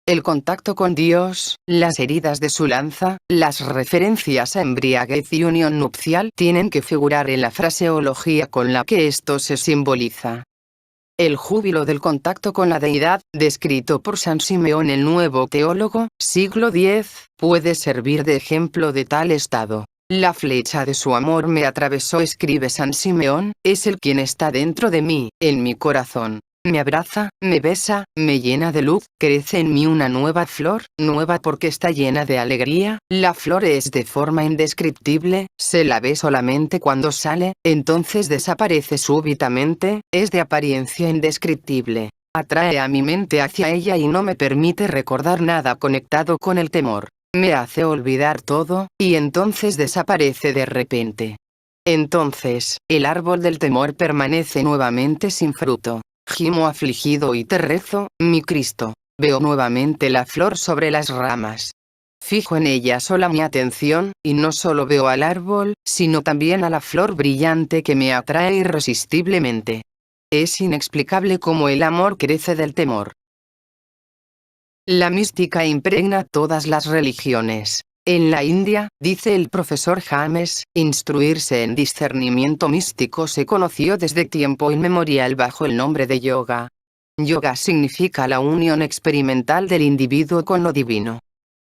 El contacto con Dios, las heridas de su lanza, las referencias a embriaguez y unión nupcial tienen que figurar en la fraseología con la que esto se simboliza. El júbilo del contacto con la deidad, descrito por San Simeón el Nuevo Teólogo, siglo X, puede servir de ejemplo de tal estado. La flecha de su amor me atravesó, escribe San Simeón, es el quien está dentro de mí, en mi corazón. Me abraza, me besa, me llena de luz, crece en mí una nueva flor, nueva porque está llena de alegría, la flor es de forma indescriptible, se la ve solamente cuando sale, entonces desaparece súbitamente, es de apariencia indescriptible. Atrae a mi mente hacia ella y no me permite recordar nada conectado con el temor. Me hace olvidar todo, y entonces desaparece de repente. Entonces, el árbol del temor permanece nuevamente sin fruto. Gimo afligido y te rezo, mi Cristo. Veo nuevamente la flor sobre las ramas. Fijo en ella sola mi atención, y no solo veo al árbol, sino también a la flor brillante que me atrae irresistiblemente. Es inexplicable cómo el amor crece del temor. La mística impregna todas las religiones. En la India, dice el profesor James, instruirse en discernimiento místico se conoció desde tiempo inmemorial bajo el nombre de yoga. Yoga significa la unión experimental del individuo con lo divino.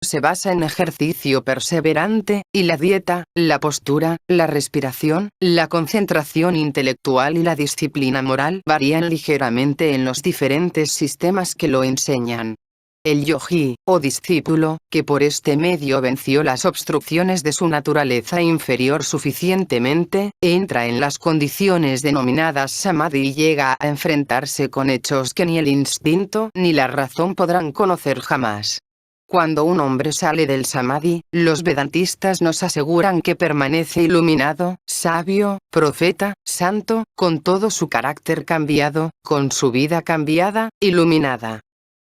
Se basa en ejercicio perseverante, y la dieta, la postura, la respiración, la concentración intelectual y la disciplina moral varían ligeramente en los diferentes sistemas que lo enseñan. El yogi, o discípulo, que por este medio venció las obstrucciones de su naturaleza inferior suficientemente, entra en las condiciones denominadas samadhi y llega a enfrentarse con hechos que ni el instinto ni la razón podrán conocer jamás. Cuando un hombre sale del samadhi, los vedantistas nos aseguran que permanece iluminado, sabio, profeta, santo, con todo su carácter cambiado, con su vida cambiada, iluminada.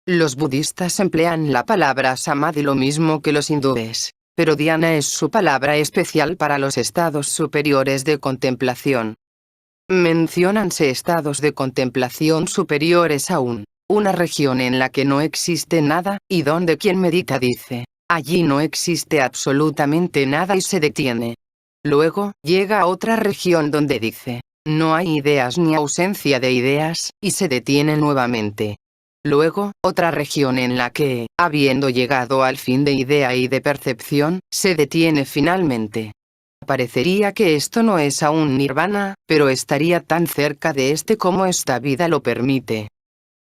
Los budistas emplean la palabra samadhi lo mismo que los hindúes, pero dhyana es su palabra especial para los estados superiores de contemplación. Menciónanse estados de contemplación superiores aún, una región en la que no existe nada, y donde quien medita dice, allí no existe absolutamente nada y se detiene. Luego, llega a otra región donde dice, no hay ideas ni ausencia de ideas, y se detiene nuevamente. Luego, otra región en la que, habiendo llegado al fin de idea y de percepción, se detiene finalmente. Parecería que esto no es aún nirvana, pero estaría tan cerca de este como esta vida lo permite.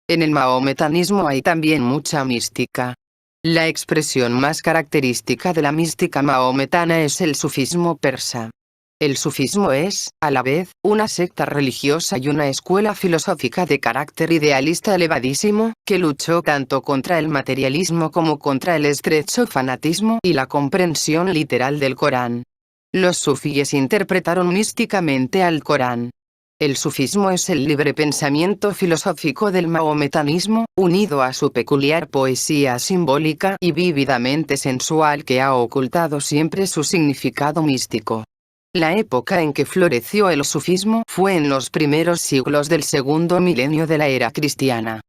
En el mahometanismo hay también mucha mística. La expresión más característica de la mística mahometana es el sufismo persa. El sufismo es, a la vez, una secta religiosa y una escuela filosófica de carácter idealista elevadísimo, que luchó tanto contra el materialismo como contra el estrecho fanatismo y la comprensión literal del Corán. Los sufíes interpretaron místicamente al Corán. El sufismo es el libre pensamiento filosófico del mahometanismo, unido a su peculiar poesía simbólica y vívidamente sensual que ha ocultado siempre su significado místico. La época en que floreció el sufismo fue en los primeros siglos del segundo milenio de la era cristiana.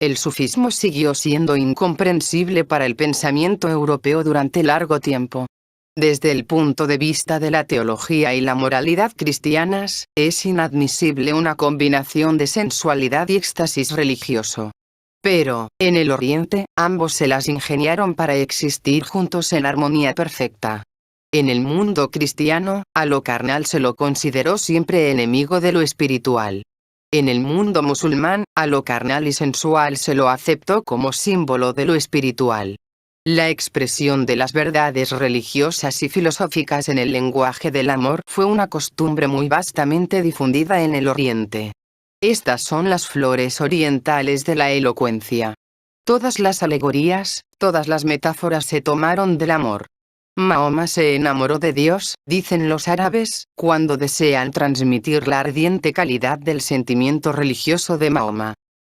El sufismo siguió siendo incomprensible para el pensamiento europeo durante largo tiempo. Desde el punto de vista de la teología y la moralidad cristianas, es inadmisible una combinación de sensualidad y éxtasis religioso. Pero, en el Oriente, ambos se las ingeniaron para existir juntos en armonía perfecta. En el mundo cristiano, a lo carnal se lo consideró siempre enemigo de lo espiritual. En el mundo musulmán, a lo carnal y sensual se lo aceptó como símbolo de lo espiritual. La expresión de las verdades religiosas y filosóficas en el lenguaje del amor fue una costumbre muy vastamente difundida en el Oriente. Estas son las flores orientales de la elocuencia. Todas las alegorías, todas las metáforas se tomaron del amor. Mahoma se enamoró de Dios, dicen los árabes, cuando desean transmitir la ardiente calidad del sentimiento religioso de Mahoma.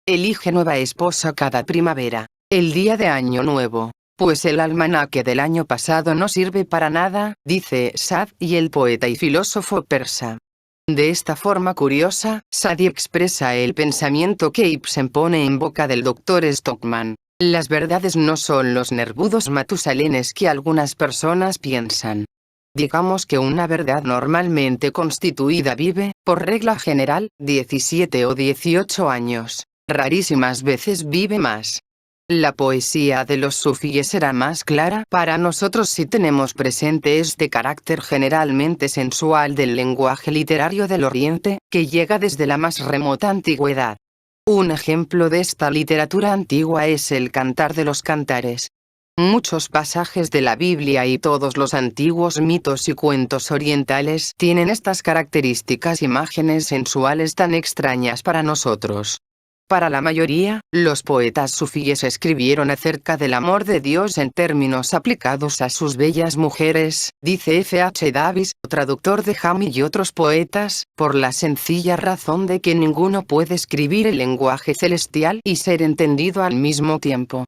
Elige nueva esposa cada primavera, el día de Año Nuevo, pues el almanaque del año pasado no sirve para nada, dice Saad y el poeta y filósofo persa. De esta forma curiosa, Saadi expresa el pensamiento que Ibsen pone en boca del Dr. Stockman. Las verdades no son los nervudos matusalenes que algunas personas piensan. Digamos que una verdad normalmente constituida vive, por regla general, 17 o 18 años. Rarísimas veces vive más. La poesía de los sufíes será más clara para nosotros si tenemos presente este carácter generalmente sensual del lenguaje literario del Oriente, que llega desde la más remota antigüedad. Un ejemplo de esta literatura antigua es el Cantar de los Cantares. Muchos pasajes de la Biblia y todos los antiguos mitos y cuentos orientales tienen estas características imágenes sensuales tan extrañas para nosotros. Para la mayoría, los poetas sufíes escribieron acerca del amor de Dios en términos aplicados a sus bellas mujeres, dice F. H. Davis, traductor de Jami y otros poetas, por la sencilla razón de que ninguno puede escribir el lenguaje celestial y ser entendido al mismo tiempo.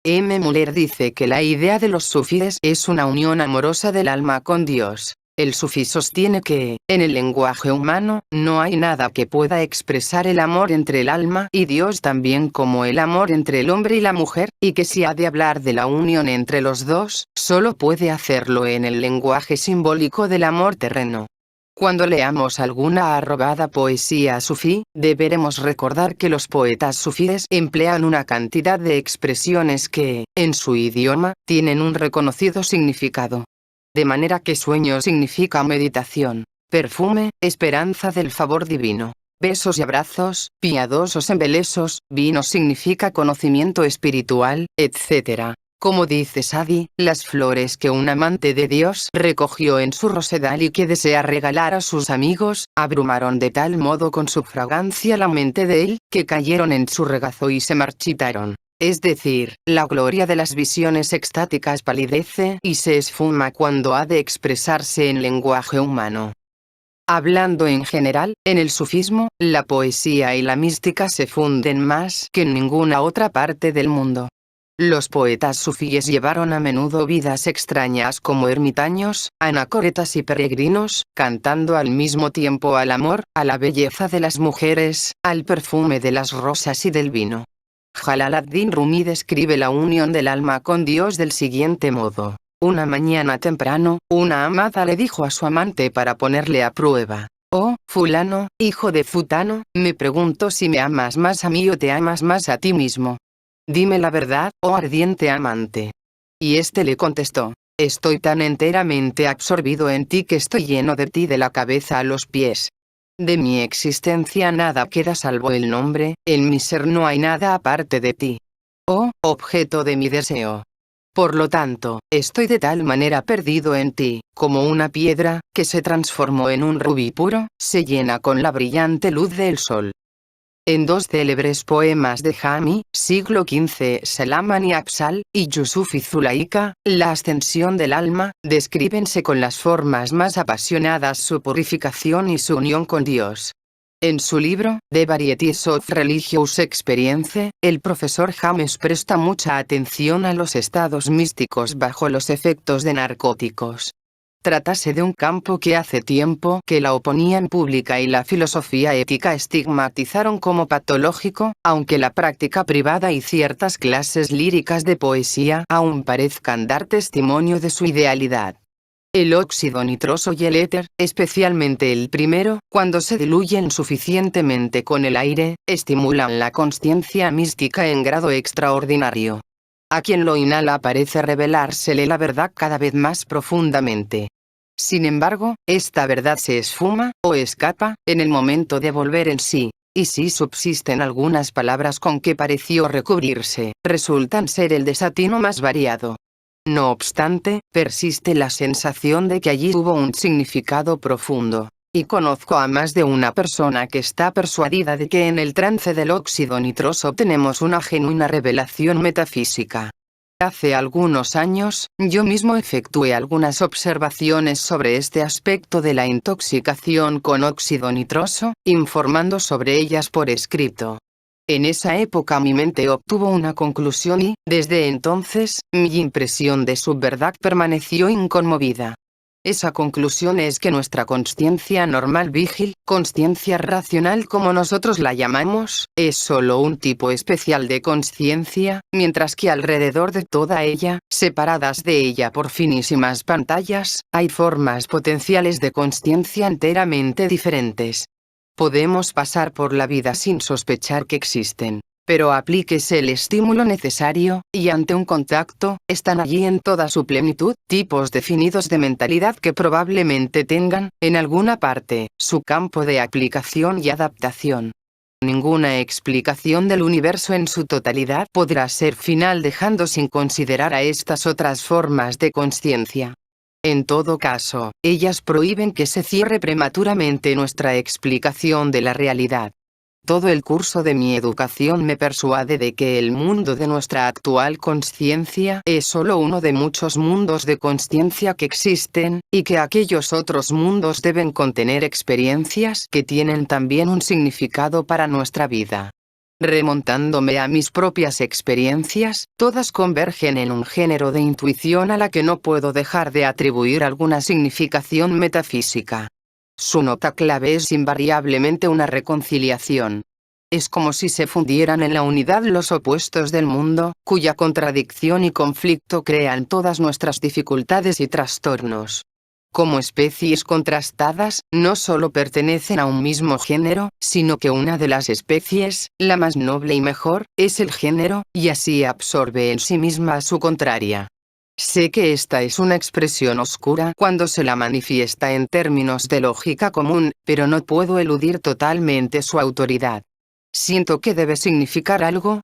M. Muller dice que la idea de los sufíes es una unión amorosa del alma con Dios. El sufí sostiene que, en el lenguaje humano, no hay nada que pueda expresar el amor entre el alma y Dios tan bien como el amor entre el hombre y la mujer, y que si ha de hablar de la unión entre los dos, solo puede hacerlo en el lenguaje simbólico del amor terreno. Cuando leamos alguna arrobada poesía sufí, deberemos recordar que los poetas sufíes emplean una cantidad de expresiones que, en su idioma, tienen un reconocido significado. De manera que sueño significa meditación, perfume, esperanza del favor divino. Besos y abrazos, piadosos embelesos, vino significa conocimiento espiritual, etc. Como dice Sadi, las flores que un amante de Dios recogió en su rosedal y que desea regalar a sus amigos, abrumaron de tal modo con su fragancia la mente de él, que cayeron en su regazo y se marchitaron. Es decir, la gloria de las visiones extáticas palidece y se esfuma cuando ha de expresarse en lenguaje humano. Hablando en general, en el sufismo, la poesía y la mística se funden más que en ninguna otra parte del mundo. Los poetas sufíes llevaron a menudo vidas extrañas como ermitaños, anacoretas y peregrinos, cantando al mismo tiempo al amor, a la belleza de las mujeres, al perfume de las rosas y del vino. Jalal ad-Din Rumi describe la unión del alma con Dios del siguiente modo. Una mañana temprano, una amada le dijo a su amante para ponerle a prueba: «Oh, fulano, hijo de futano, me pregunto si me amas más a mí o te amas más a ti mismo. Dime la verdad, oh ardiente amante». Y éste le contestó: «Estoy tan enteramente absorbido en ti que estoy lleno de ti de la cabeza a los pies. De mi existencia nada queda salvo el nombre, en mi ser no hay nada aparte de ti. Oh, objeto de mi deseo. Por lo tanto, estoy de tal manera perdido en ti, como una piedra, que se transformó en un rubí puro, se llena con la brillante luz del sol». En dos célebres poemas de Jami, siglo XV, Salamani Afzal, y Yusufi Zulaika, La ascensión del alma, descríbense con las formas más apasionadas su purificación y su unión con Dios. En su libro, The Varieties of Religious Experience, el profesor James presta mucha atención a los estados místicos bajo los efectos de narcóticos. Tratase de un campo que hace tiempo que la opinión pública y la filosofía ética estigmatizaron como patológico, aunque la práctica privada y ciertas clases líricas de poesía aún parezcan dar testimonio de su idealidad. El óxido nitroso y el éter, especialmente el primero, cuando se diluyen suficientemente con el aire, estimulan la consciencia mística en grado extraordinario. A quien lo inhala parece revelársele la verdad cada vez más profundamente. Sin embargo, esta verdad se esfuma, o escapa, en el momento de volver en sí, y si subsisten algunas palabras con que pareció recubrirse, resultan ser el desatino más variado. No obstante, persiste la sensación de que allí hubo un significado profundo. Y conozco a más de una persona que está persuadida de que en el trance del óxido nitroso obtenemos una genuina revelación metafísica. Hace algunos años, yo mismo efectué algunas observaciones sobre este aspecto de la intoxicación con óxido nitroso, informando sobre ellas por escrito. En esa época mi mente obtuvo una conclusión y, desde entonces, mi impresión de su verdad permaneció inconmovida. Esa conclusión es que nuestra consciencia normal vigil, consciencia racional como nosotros la llamamos, es solo un tipo especial de consciencia, mientras que alrededor de toda ella, separadas de ella por finísimas pantallas, hay formas potenciales de consciencia enteramente diferentes. Podemos pasar por la vida sin sospechar que existen. Pero aplíquese el estímulo necesario, y ante un contacto, están allí en toda su plenitud, tipos definidos de mentalidad que probablemente tengan, en alguna parte, su campo de aplicación y adaptación. Ninguna explicación del universo en su totalidad podrá ser final dejando sin considerar a estas otras formas de consciencia. En todo caso, ellas prohíben que se cierre prematuramente nuestra explicación de la realidad. Todo el curso de mi educación me persuade de que el mundo de nuestra actual consciencia es solo uno de muchos mundos de consciencia que existen, y que aquellos otros mundos deben contener experiencias que tienen también un significado para nuestra vida. Remontándome a mis propias experiencias, todas convergen en un género de intuición a la que no puedo dejar de atribuir alguna significación metafísica. Su nota clave es invariablemente una reconciliación. Es como si se fundieran en la unidad los opuestos del mundo, cuya contradicción y conflicto crean todas nuestras dificultades y trastornos. Como especies contrastadas, no solo pertenecen a un mismo género, sino que una de las especies, la más noble y mejor, es el género, y así absorbe en sí misma a su contraria. Sé que esta es una expresión oscura cuando se la manifiesta en términos de lógica común, pero no puedo eludir totalmente su autoridad. Siento que debe significar algo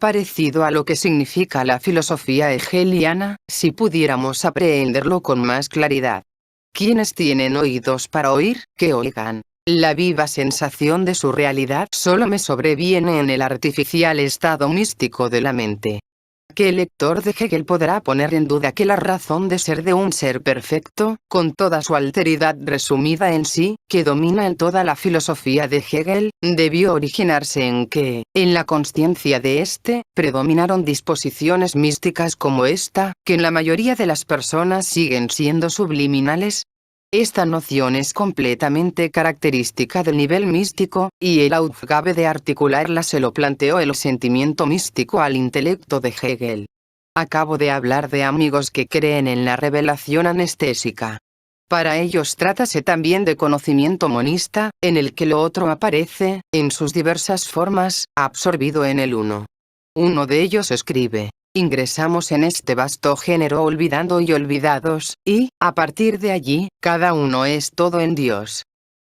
parecido a lo que significa la filosofía hegeliana, si pudiéramos aprehenderlo con más claridad. Quienes tienen oídos para oír, que oigan. La viva sensación de su realidad solo me sobreviene en el artificial estado místico de la mente. ¿Qué lector de Hegel podrá poner en duda que la razón de ser de un ser perfecto, con toda su alteridad resumida en sí, que domina en toda la filosofía de Hegel, debió originarse en que, en la consciencia de éste, predominaron disposiciones místicas como esta, que en la mayoría de las personas siguen siendo subliminales? Esta noción es completamente característica del nivel místico, y el Aufgabe de articularla se lo planteó el sentimiento místico al intelecto de Hegel. Acabo de hablar de amigos que creen en la revelación anestésica. Para ellos trátase también de conocimiento monista, en el que lo otro aparece, en sus diversas formas, absorbido en el uno. Uno de ellos escribe: ingresamos en este vasto género olvidando y olvidados, y, a partir de allí, cada uno es todo en Dios.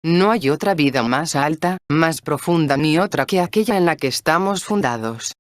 No hay otra vida más alta, más profunda ni otra que aquella en la que estamos fundados.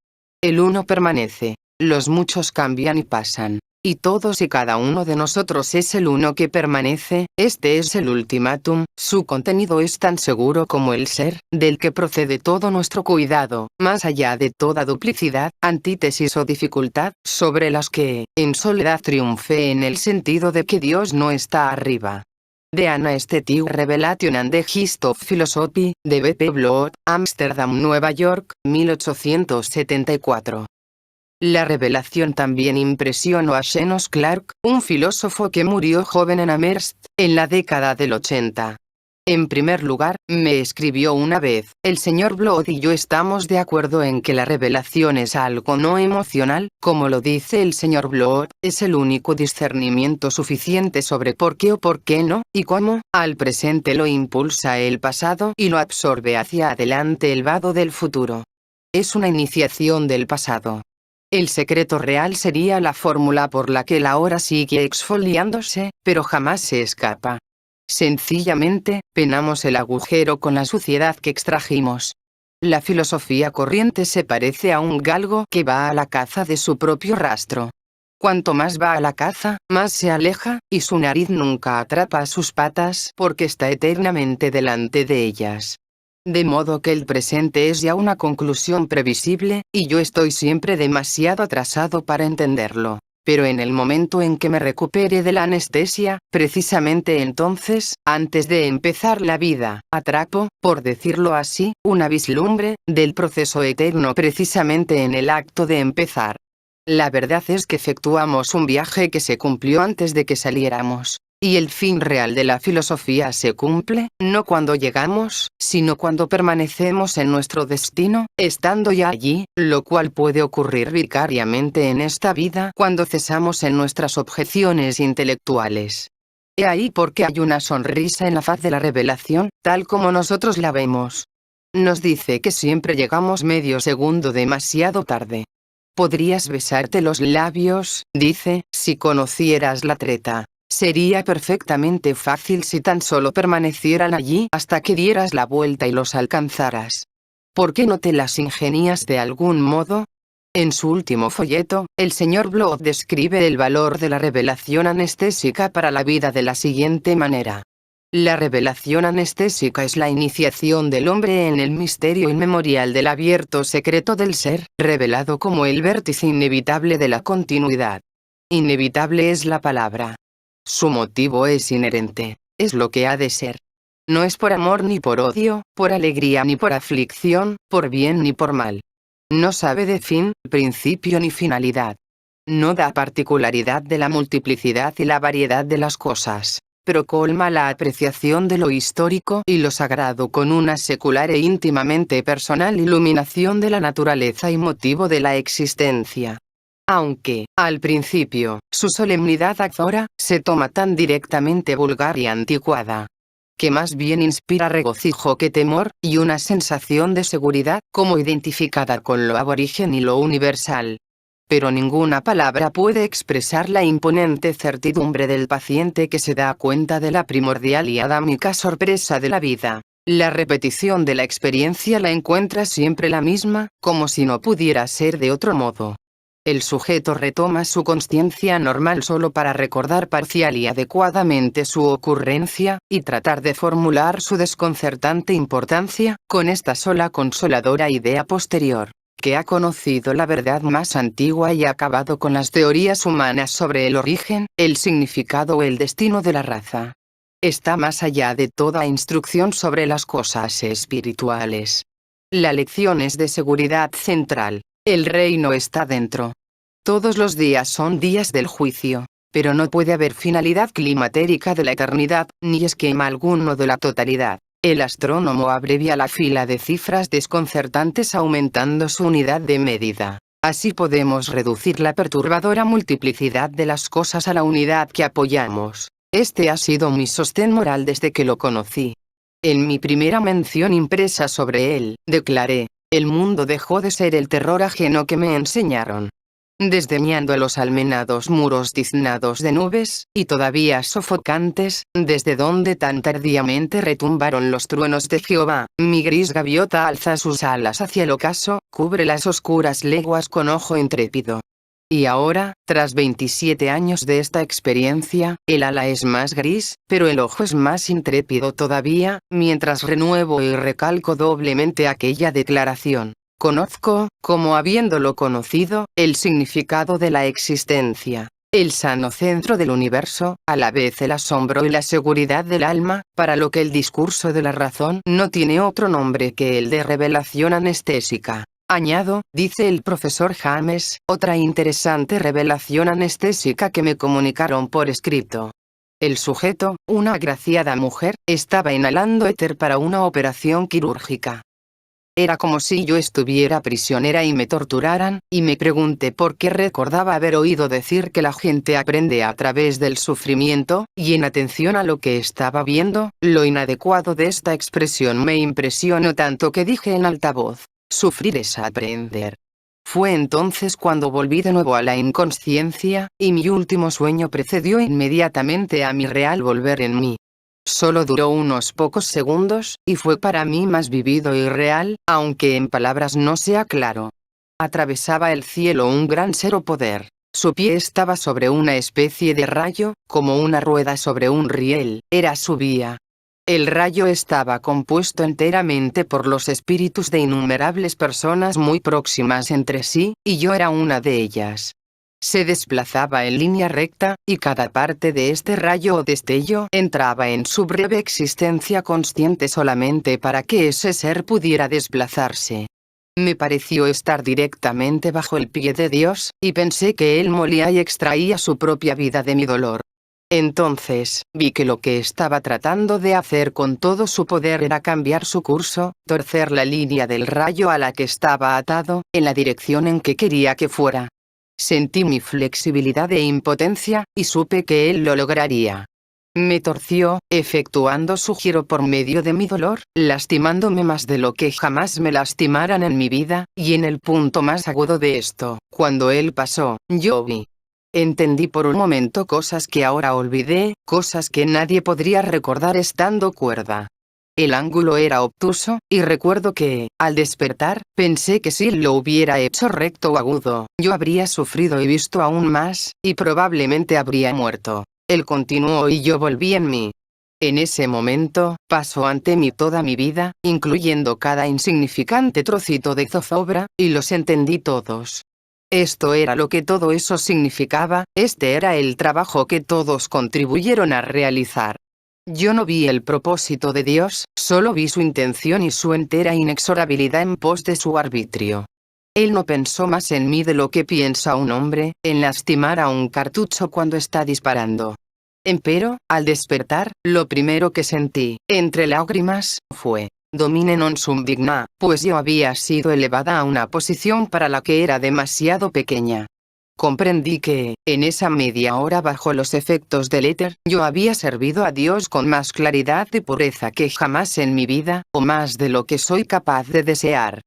El uno permanece, los muchos cambian y pasan, y todos y cada uno de nosotros es el uno que permanece. Este es el ultimátum, su contenido es tan seguro como el ser, del que procede todo nuestro cuidado, más allá de toda duplicidad, antítesis o dificultad, sobre las que, en soledad triunfe en el sentido de que Dios no está arriba. De Anesthetic Revelation and the Gist of Philosophy, de B. P. Blood, Amsterdam, Nueva York, 1874. La revelación también impresionó a Zenos Clark, un filósofo que murió joven en Amherst, en la década del 80. En primer lugar, me escribió una vez: el señor Blood y yo estamos de acuerdo en que la revelación es algo no emocional, como lo dice el señor Blood, es el único discernimiento suficiente sobre por qué o por qué no, y cómo, al presente lo impulsa el pasado y lo absorbe hacia adelante el vado del futuro. Es una iniciación del pasado. El secreto real sería la fórmula por la que la hora sigue exfoliándose, pero jamás se escapa. Sencillamente, penamos el agujero con la suciedad que extrajimos. La filosofía corriente se parece a un galgo que va a la caza de su propio rastro. Cuanto más va a la caza, más se aleja, y su nariz nunca atrapa a sus patas porque está eternamente delante de ellas. De modo que el presente es ya una conclusión previsible, y yo estoy siempre demasiado atrasado para entenderlo. Pero en el momento en que me recupere de la anestesia, precisamente entonces, antes de empezar la vida, atrapo, por decirlo así, una vislumbre del proceso eterno precisamente en el acto de empezar. La verdad es que efectuamos un viaje que se cumplió antes de que saliéramos. Y el fin real de la filosofía se cumple, no cuando llegamos, sino cuando permanecemos en nuestro destino, estando ya allí, lo cual puede ocurrir vicariamente en esta vida cuando cesamos en nuestras objeciones intelectuales. He ahí porque hay una sonrisa en la faz de la revelación, tal como nosotros la vemos. Nos dice que siempre llegamos medio segundo demasiado tarde. Podrías besarte los labios, dice, si conocieras la treta. Sería perfectamente fácil si tan solo permanecieran allí hasta que dieras la vuelta y los alcanzaras. ¿Por qué no te las ingenias de algún modo? En su último folleto, el señor Blood describe el valor de la revelación anestésica para la vida de la siguiente manera. La revelación anestésica es la iniciación del hombre en el misterio inmemorial del abierto secreto del ser, revelado como el vértice inevitable de la continuidad. Inevitable es la palabra. Su motivo es inherente, es lo que ha de ser. No es por amor ni por odio, por alegría ni por aflicción, por bien ni por mal. No sabe de fin, principio ni finalidad. No da particularidad de la multiplicidad y la variedad de las cosas, pero colma la apreciación de lo histórico y lo sagrado con una secular e íntimamente personal iluminación de la naturaleza y motivo de la existencia. Aunque, al principio, su solemnidad azora se toma tan directamente vulgar y anticuada, que más bien inspira regocijo que temor, y una sensación de seguridad, como identificada con lo aborigen y lo universal. Pero ninguna palabra puede expresar la imponente certidumbre del paciente que se da cuenta de la primordial y adámica sorpresa de la vida. La repetición de la experiencia la encuentra siempre la misma, como si no pudiera ser de otro modo. El sujeto retoma su consciencia normal solo para recordar parcial y adecuadamente su ocurrencia, y tratar de formular su desconcertante importancia, con esta sola consoladora idea posterior, que ha conocido la verdad más antigua y ha acabado con las teorías humanas sobre el origen, el significado o el destino de la raza. Está más allá de toda instrucción sobre las cosas espirituales. La lección es de seguridad central. El reino está dentro. Todos los días son días del juicio, pero no puede haber finalidad climatérica de la eternidad, ni esquema alguno de la totalidad. El astrónomo abrevia la fila de cifras desconcertantes aumentando su unidad de medida. Así podemos reducir la perturbadora multiplicidad de las cosas a la unidad que apoyamos. Este ha sido mi sostén moral desde que lo conocí. En mi primera mención impresa sobre él, declaré: el mundo dejó de ser el terror ajeno que me enseñaron. Desdeñando los almenados muros tiznados de nubes, y todavía sofocantes, desde donde tan tardíamente retumbaron los truenos de Jehová, mi gris gaviota alza sus alas hacia el ocaso, cubre las oscuras leguas con ojo intrépido. Y ahora, tras 27 años de esta experiencia, el ala es más gris, pero el ojo es más intrépido todavía, mientras renuevo y recalco doblemente aquella declaración. Conozco, como habiéndolo conocido, el significado de la existencia, el sano centro del universo, a la vez el asombro y la seguridad del alma, para lo que el discurso de la razón no tiene otro nombre que el de revelación anestésica. Añado, dice el profesor James, otra interesante revelación anestésica que me comunicaron por escrito. El sujeto, una agraciada mujer, estaba inhalando éter para una operación quirúrgica. Era como si yo estuviera prisionera y me torturaran, y me pregunté por qué recordaba haber oído decir que la gente aprende a través del sufrimiento, y en atención a lo que estaba viendo, lo inadecuado de esta expresión me impresionó tanto que dije en alta voz: sufrir es aprender. Fue entonces cuando volví de nuevo a la inconsciencia, y mi último sueño precedió inmediatamente a mi real volver en mí. Solo duró unos pocos segundos, y fue para mí más vivido y real, aunque en palabras no sea claro. Atravesaba el cielo un gran ser o poder. Su pie estaba sobre una especie de rayo, como una rueda sobre un riel, era su vía. El rayo estaba compuesto enteramente por los espíritus de innumerables personas muy próximas entre sí, y yo era una de ellas. Se desplazaba en línea recta, y cada parte de este rayo o destello entraba en su breve existencia consciente solamente para que ese ser pudiera desplazarse. Me pareció estar directamente bajo el pie de Dios, y pensé que Él molía y extraía su propia vida de mi dolor. Entonces, vi que lo que estaba tratando de hacer con todo su poder era cambiar su curso, torcer la línea del rayo a la que estaba atado, en la dirección en que quería que fuera. Sentí mi flexibilidad e impotencia, y supe que él lo lograría. Me torció, efectuando su giro por medio de mi dolor, lastimándome más de lo que jamás me lastimaran en mi vida, y en el punto más agudo de esto, cuando él pasó, yo vi. Entendí por un momento cosas que ahora olvidé, cosas que nadie podría recordar estando cuerda. El ángulo era obtuso, y recuerdo que, al despertar, pensé que si lo hubiera hecho recto o agudo, yo habría sufrido y visto aún más, y probablemente habría muerto. Él continuó y yo volví en mí. En ese momento, pasó ante mí toda mi vida, incluyendo cada insignificante trocito de zozobra, y los entendí todos. Esto era lo que todo eso significaba, este era el trabajo que todos contribuyeron a realizar. Yo no vi el propósito de Dios, solo vi su intención y su entera inexorabilidad en pos de su arbitrio. Él no pensó más en mí de lo que piensa un hombre, en lastimar a un cartucho cuando está disparando. Empero, al despertar, lo primero que sentí, entre lágrimas, fue: Domine non sum digna, pues yo había sido elevada a una posición para la que era demasiado pequeña. Comprendí que, en esa media hora bajo los efectos del éter, yo había servido a Dios con más claridad y pureza que jamás en mi vida, o más de lo que soy capaz de desear.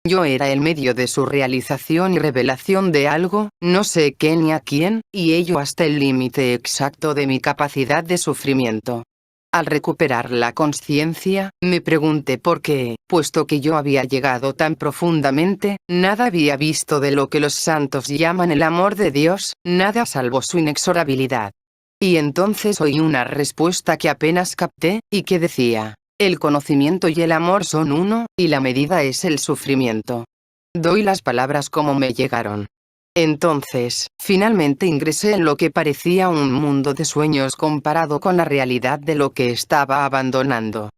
Yo era el medio de su realización y revelación de algo, no sé qué ni a quién, y ello hasta el límite exacto de mi capacidad de sufrimiento. Al recuperar la conciencia, me pregunté por qué, puesto que yo había llegado tan profundamente, nada había visto de lo que los santos llaman el amor de Dios, nada salvo su inexorabilidad. Y entonces oí una respuesta que apenas capté, y que decía: el conocimiento y el amor son uno, y la medida es el sufrimiento. Doy las palabras como me llegaron. Entonces, finalmente ingresé en lo que parecía un mundo de sueños comparado con la realidad de lo que estaba abandonando.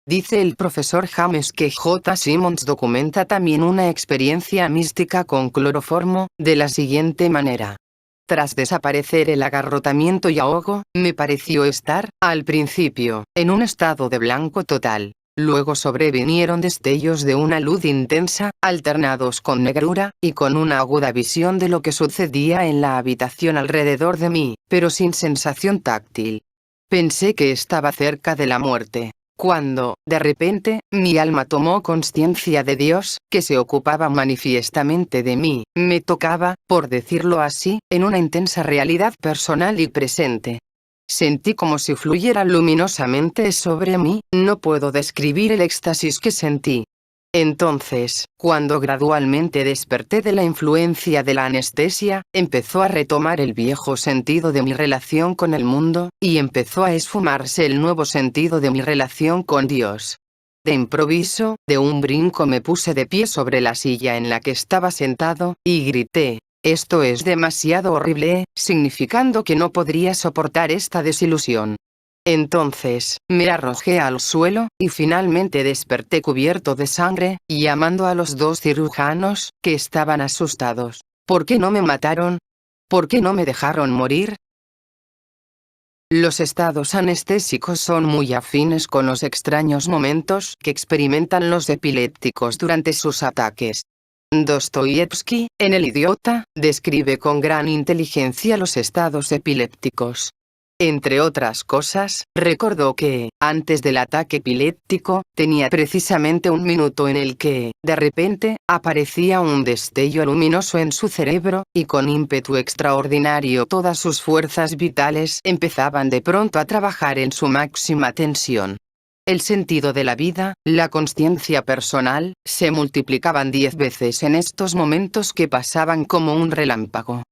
Dice el profesor James que J. Simmons documenta también una experiencia mística con cloroformo, de la siguiente manera. Tras desaparecer el agarrotamiento y ahogo, me pareció estar, al principio, en un estado de blanco total. Luego sobrevinieron destellos de una luz intensa, alternados con negrura, y con una aguda visión de lo que sucedía en la habitación alrededor de mí, pero sin sensación táctil. Pensé que estaba cerca de la muerte. Cuando, de repente, mi alma tomó conciencia de Dios, que se ocupaba manifiestamente de mí, me tocaba, por decirlo así, en una intensa realidad personal y presente. Sentí como si fluyera luminosamente sobre mí, no puedo describir el éxtasis que sentí. Entonces, cuando gradualmente desperté de la influencia de la anestesia, empezó a retomar el viejo sentido de mi relación con el mundo, y empezó a esfumarse el nuevo sentido de mi relación con Dios. De improviso, de un brinco me puse de pie sobre la silla en la que estaba sentado, y grité: esto es demasiado horrible, significando que no podría soportar esta desilusión. Entonces, me arrojé al suelo, y finalmente desperté cubierto de sangre, llamando a los 2 cirujanos, que estaban asustados. ¿Por qué no me mataron? ¿Por qué no me dejaron morir? Los estados anestésicos son muy afines con los extraños momentos que experimentan los epilépticos durante sus ataques. Dostoyevsky, en El idiota, describe con gran inteligencia los estados epilépticos. Entre otras cosas, recordó que, antes del ataque epiléptico, tenía precisamente un minuto en el que, de repente, aparecía un destello luminoso en su cerebro, y con ímpetu extraordinario todas sus fuerzas vitales empezaban de pronto a trabajar en su máxima tensión. El sentido de la vida, la consciencia personal, se multiplicaban 10 veces en estos momentos que pasaban como un relámpago.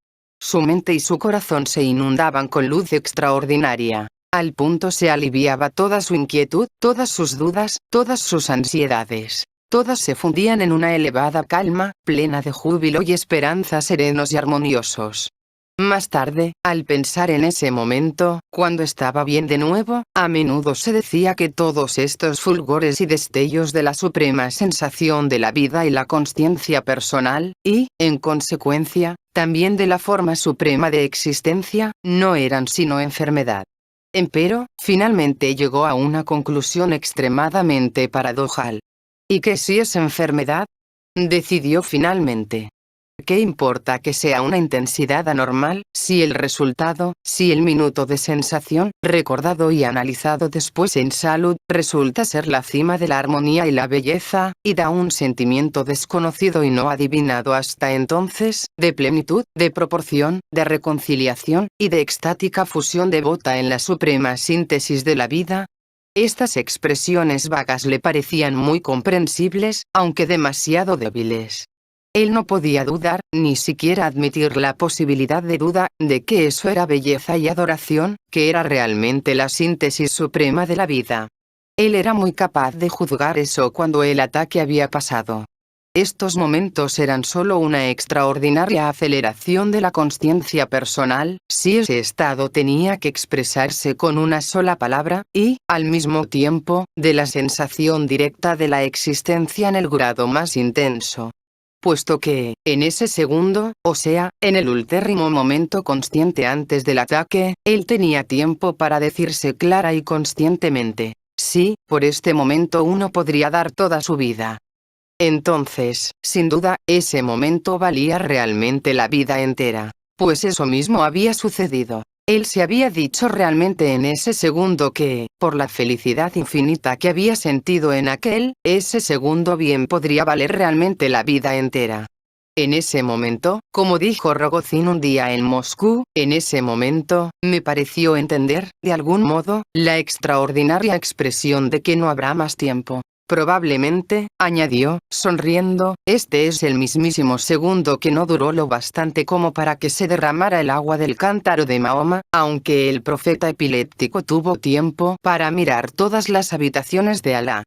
Su mente y su corazón se inundaban con luz extraordinaria. Al punto se aliviaba toda su inquietud, todas sus dudas, todas sus ansiedades. Todas se fundían en una elevada calma, plena de júbilo y esperanza serenos y armoniosos. Más tarde, al pensar en ese momento, cuando estaba bien de nuevo, a menudo se decía que todos estos fulgores y destellos de la suprema sensación de la vida y la consciencia personal, y, en consecuencia, también de la forma suprema de existencia, no eran sino enfermedad. Empero, finalmente llegó a una conclusión extremadamente paradojal. ¿Y qué si es enfermedad? Decidió finalmente. ¿Qué importa que sea una intensidad anormal, si el resultado, si el minuto de sensación, recordado y analizado después en salud, resulta ser la cima de la armonía y la belleza, y da un sentimiento desconocido y no adivinado hasta entonces, de plenitud, de proporción, de reconciliación, y de extática fusión devota en la suprema síntesis de la vida? Estas expresiones vagas le parecían muy comprensibles, aunque demasiado débiles. Él no podía dudar, ni siquiera admitir la posibilidad de duda, de que eso era belleza y adoración, que era realmente la síntesis suprema de la vida. Él era muy capaz de juzgar eso cuando el ataque había pasado. Estos momentos eran solo una extraordinaria aceleración de la consciencia personal, si ese estado tenía que expresarse con una sola palabra, y, al mismo tiempo, de la sensación directa de la existencia en el grado más intenso. puesto que, en ese segundo, o sea, en el ultérrimo momento consciente antes del ataque, él tenía tiempo para decirse clara y conscientemente, sí, por este momento uno podría dar toda su vida. Entonces, sin duda, ese momento valía realmente la vida entera. Pues eso mismo había sucedido. Él se había dicho realmente en ese segundo que, por la felicidad infinita que había sentido en ese segundo bien podría valer realmente la vida entera. En ese momento, como dijo Rogozin un día en Moscú, en ese momento, me pareció entender, de algún modo, la extraordinaria expresión de que no habrá más tiempo. Probablemente, añadió, sonriendo, este es el mismísimo segundo que no duró lo bastante como para que se derramara el agua del cántaro de Mahoma, aunque el profeta epiléptico tuvo tiempo para mirar todas las habitaciones de Alá.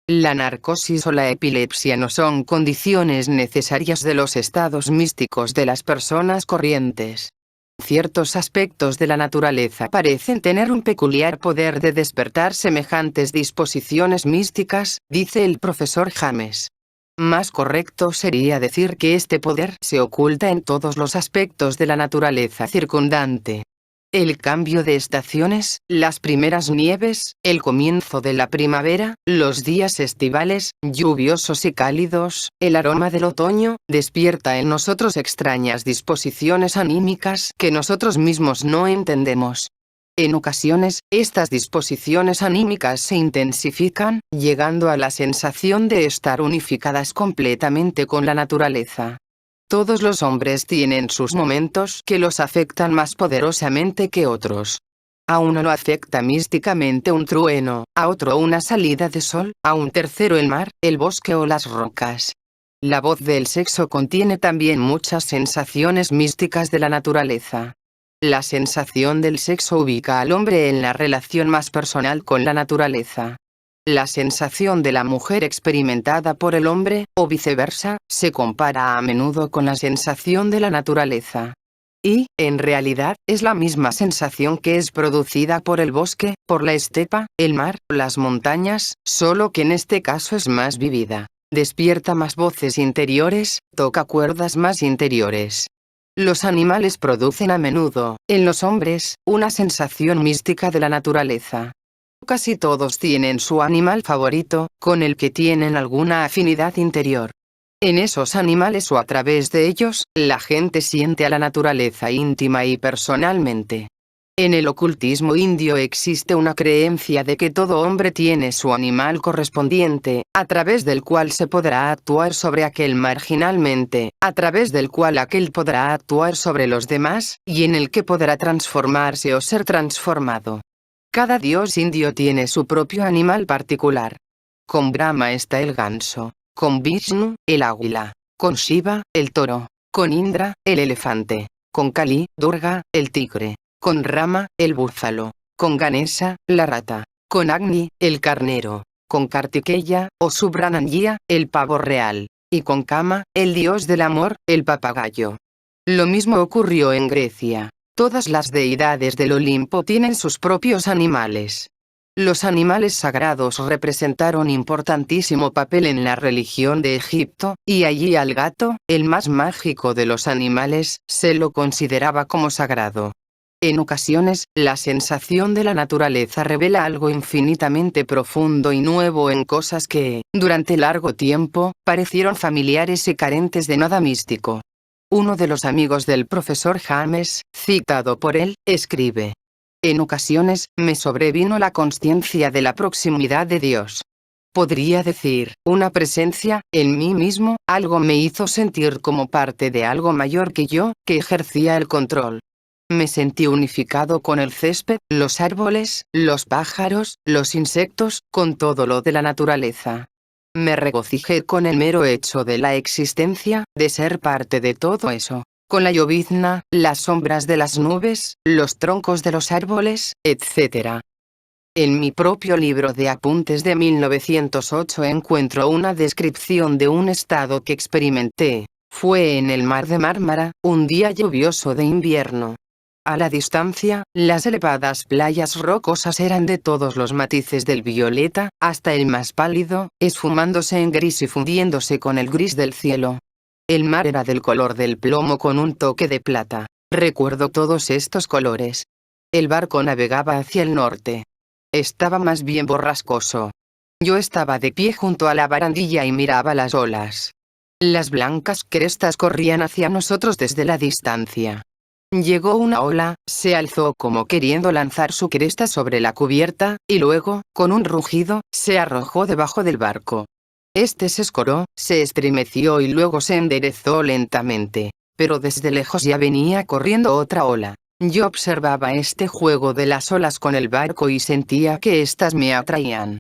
La narcosis o la epilepsia no son condiciones necesarias de los estados místicos de las personas corrientes. Ciertos aspectos de la naturaleza parecen tener un peculiar poder de despertar semejantes disposiciones místicas, dice el profesor James. Más correcto sería decir que este poder se oculta en todos los aspectos de la naturaleza circundante. El cambio de estaciones, las primeras nieves, el comienzo de la primavera, los días estivales, lluviosos y cálidos, el aroma del otoño, despierta en nosotros extrañas disposiciones anímicas que nosotros mismos no entendemos. En ocasiones, estas disposiciones anímicas se intensifican, llegando a la sensación de estar unificadas completamente con la naturaleza. Todos los hombres tienen sus momentos que los afectan más poderosamente que otros. A uno lo afecta místicamente un trueno, a otro una salida de sol, a un tercero el mar, el bosque o las rocas. La voz del sexo contiene también muchas sensaciones místicas de la naturaleza. La sensación del sexo ubica al hombre en la relación más personal con la naturaleza. La sensación de la mujer experimentada por el hombre, o viceversa, se compara a menudo con la sensación de la naturaleza. Y, en realidad, es la misma sensación que es producida por el bosque, por la estepa, el mar, las montañas, solo que en este caso es más vivida. Despierta más voces interiores, toca cuerdas más interiores. Los animales producen a menudo, en los hombres, una sensación mística de la naturaleza. Casi todos tienen su animal favorito, con el que tienen alguna afinidad interior. En esos animales o a través de ellos, la gente siente a la naturaleza íntima y personalmente. En el ocultismo indio existe una creencia de que todo hombre tiene su animal correspondiente, a través del cual se podrá actuar sobre aquel marginalmente, a través del cual aquel podrá actuar sobre los demás, y en el que podrá transformarse o ser transformado. Cada dios indio tiene su propio animal particular. Con Brahma está el ganso, con Vishnu, el águila, con Shiva, el toro, con Indra, el elefante, con Kali, Durga, el tigre, con Rama, el búfalo, con Ganesha, la rata, con Agni, el carnero, con Kartikeya, o Subramanya, el pavo real, y con Kama, el dios del amor, el papagayo. Lo mismo ocurrió en Grecia. Todas las deidades del Olimpo tienen sus propios animales. Los animales sagrados representaron importantísimo papel en la religión de Egipto, y allí al gato, el más mágico de los animales, se lo consideraba como sagrado. En ocasiones, la sensación de la naturaleza revela algo infinitamente profundo y nuevo en cosas que, durante largo tiempo, parecieron familiares y carentes de nada místico. Uno de los amigos del profesor James, citado por él, escribe: en ocasiones, me sobrevino la consciencia de la proximidad de Dios. Podría decir, una presencia, en mí mismo, algo me hizo sentir como parte de algo mayor que yo, que ejercía el control. Me sentí unificado con el césped, los árboles, los pájaros, los insectos, con todo lo de la naturaleza. Me regocijé con el mero hecho de la existencia, de ser parte de todo eso. Con la llovizna, las sombras de las nubes, los troncos de los árboles, etc. En mi propio libro de apuntes de 1908 encuentro una descripción de un estado que experimenté. Fue en el mar de Mármara, un día lluvioso de invierno. A la distancia, las elevadas playas rocosas eran de todos los matices del violeta, hasta el más pálido, esfumándose en gris y fundiéndose con el gris del cielo. El mar era del color del plomo con un toque de plata. Recuerdo todos estos colores. El barco navegaba hacia el norte. Estaba más bien borrascoso. Yo estaba de pie junto a la barandilla y miraba las olas. Las blancas crestas corrían hacia nosotros desde la distancia. Llegó una ola, se alzó como queriendo lanzar su cresta sobre la cubierta, y luego, con un rugido, se arrojó debajo del barco. Este se escoró, se estremeció y luego se enderezó lentamente. Pero desde lejos ya venía corriendo otra ola. Yo observaba este juego de las olas con el barco y sentía que éstas me atraían.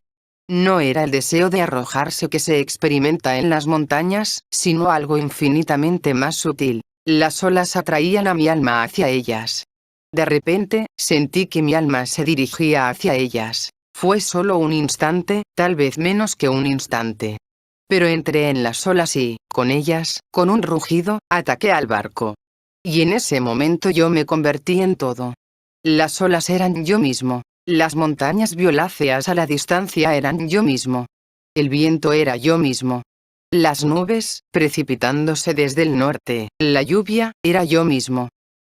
No era el deseo de arrojarse que se experimenta en las montañas, sino algo infinitamente más sutil. Las olas atraían a mi alma hacia ellas. De repente, sentí que mi alma se dirigía hacia ellas. Fue solo un instante, tal vez menos que un instante. Pero entré en las olas y, con ellas, con un rugido, ataqué al barco. Y en ese momento yo me convertí en todo. Las olas eran yo mismo. Las montañas violáceas a la distancia eran yo mismo. El viento era yo mismo. Las nubes, precipitándose desde el norte, la lluvia, era yo mismo.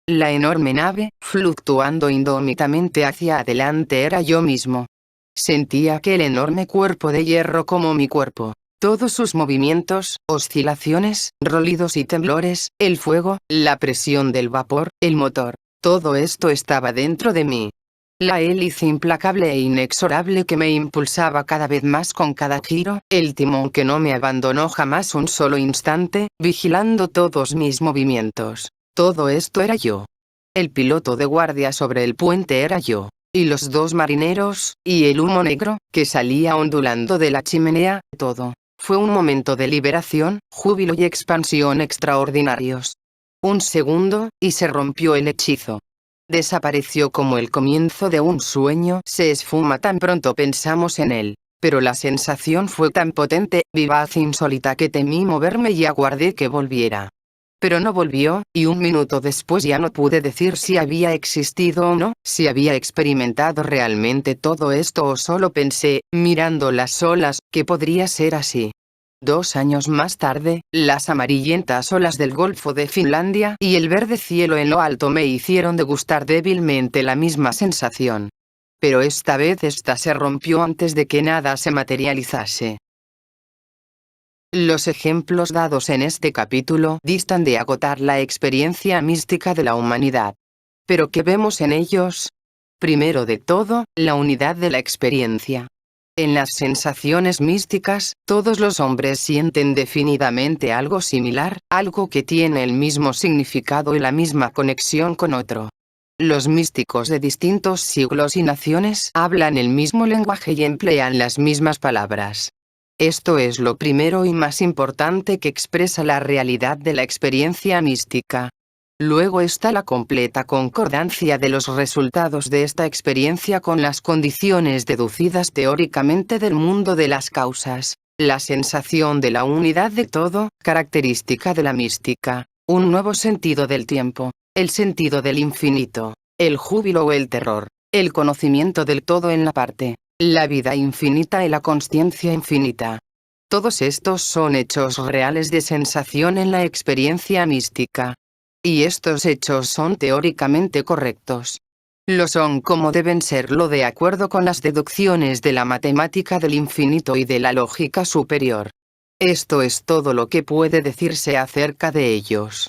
La enorme nave, fluctuando indómitamente hacia adelante, era yo mismo. Sentía aquel enorme cuerpo de hierro como mi cuerpo. Todos sus movimientos, oscilaciones, rolidos y temblores, el fuego, la presión del vapor, el motor, todo esto estaba dentro de mí. La hélice implacable e inexorable que me impulsaba cada vez más con cada giro, el timón que no me abandonó jamás un solo instante, vigilando todos mis movimientos. Todo esto era yo. El piloto de guardia sobre el puente era yo. Y los dos marineros, y el humo negro, que salía ondulando de la chimenea, todo. Fue un momento de liberación, júbilo y expansión extraordinarios. Un segundo, y se rompió el hechizo. Desapareció como el comienzo de un sueño, se esfuma tan pronto pensamos en él. Pero la sensación fue tan potente, vivaz e insólita que temí moverme y aguardé que volviera. Pero no volvió, y un minuto después ya no pude decir si había existido o no, si había experimentado realmente todo esto o solo pensé, mirando las olas, que podría ser así. 2 años más tarde, las amarillentas olas del Golfo de Finlandia y el verde cielo en lo alto me hicieron degustar débilmente la misma sensación. Pero esta vez esta se rompió antes de que nada se materializase. Los ejemplos dados en este capítulo distan de agotar la experiencia mística de la humanidad. ¿Pero qué vemos en ellos? Primero de todo, la unidad de la experiencia. En las sensaciones místicas, todos los hombres sienten definidamente algo similar, algo que tiene el mismo significado y la misma conexión con otro. Los místicos de distintos siglos y naciones hablan el mismo lenguaje y emplean las mismas palabras. Esto es lo primero y más importante que expresa la realidad de la experiencia mística. Luego está la completa concordancia de los resultados de esta experiencia con las condiciones deducidas teóricamente del mundo de las causas, la sensación de la unidad de todo, característica de la mística, un nuevo sentido del tiempo, el sentido del infinito, el júbilo o el terror, el conocimiento del todo en la parte, la vida infinita y la consciencia infinita. Todos estos son hechos reales de sensación en la experiencia mística. Y estos hechos son teóricamente correctos. Lo son como deben serlo de acuerdo con las deducciones de la matemática del infinito y de la lógica superior. Esto es todo lo que puede decirse acerca de ellos.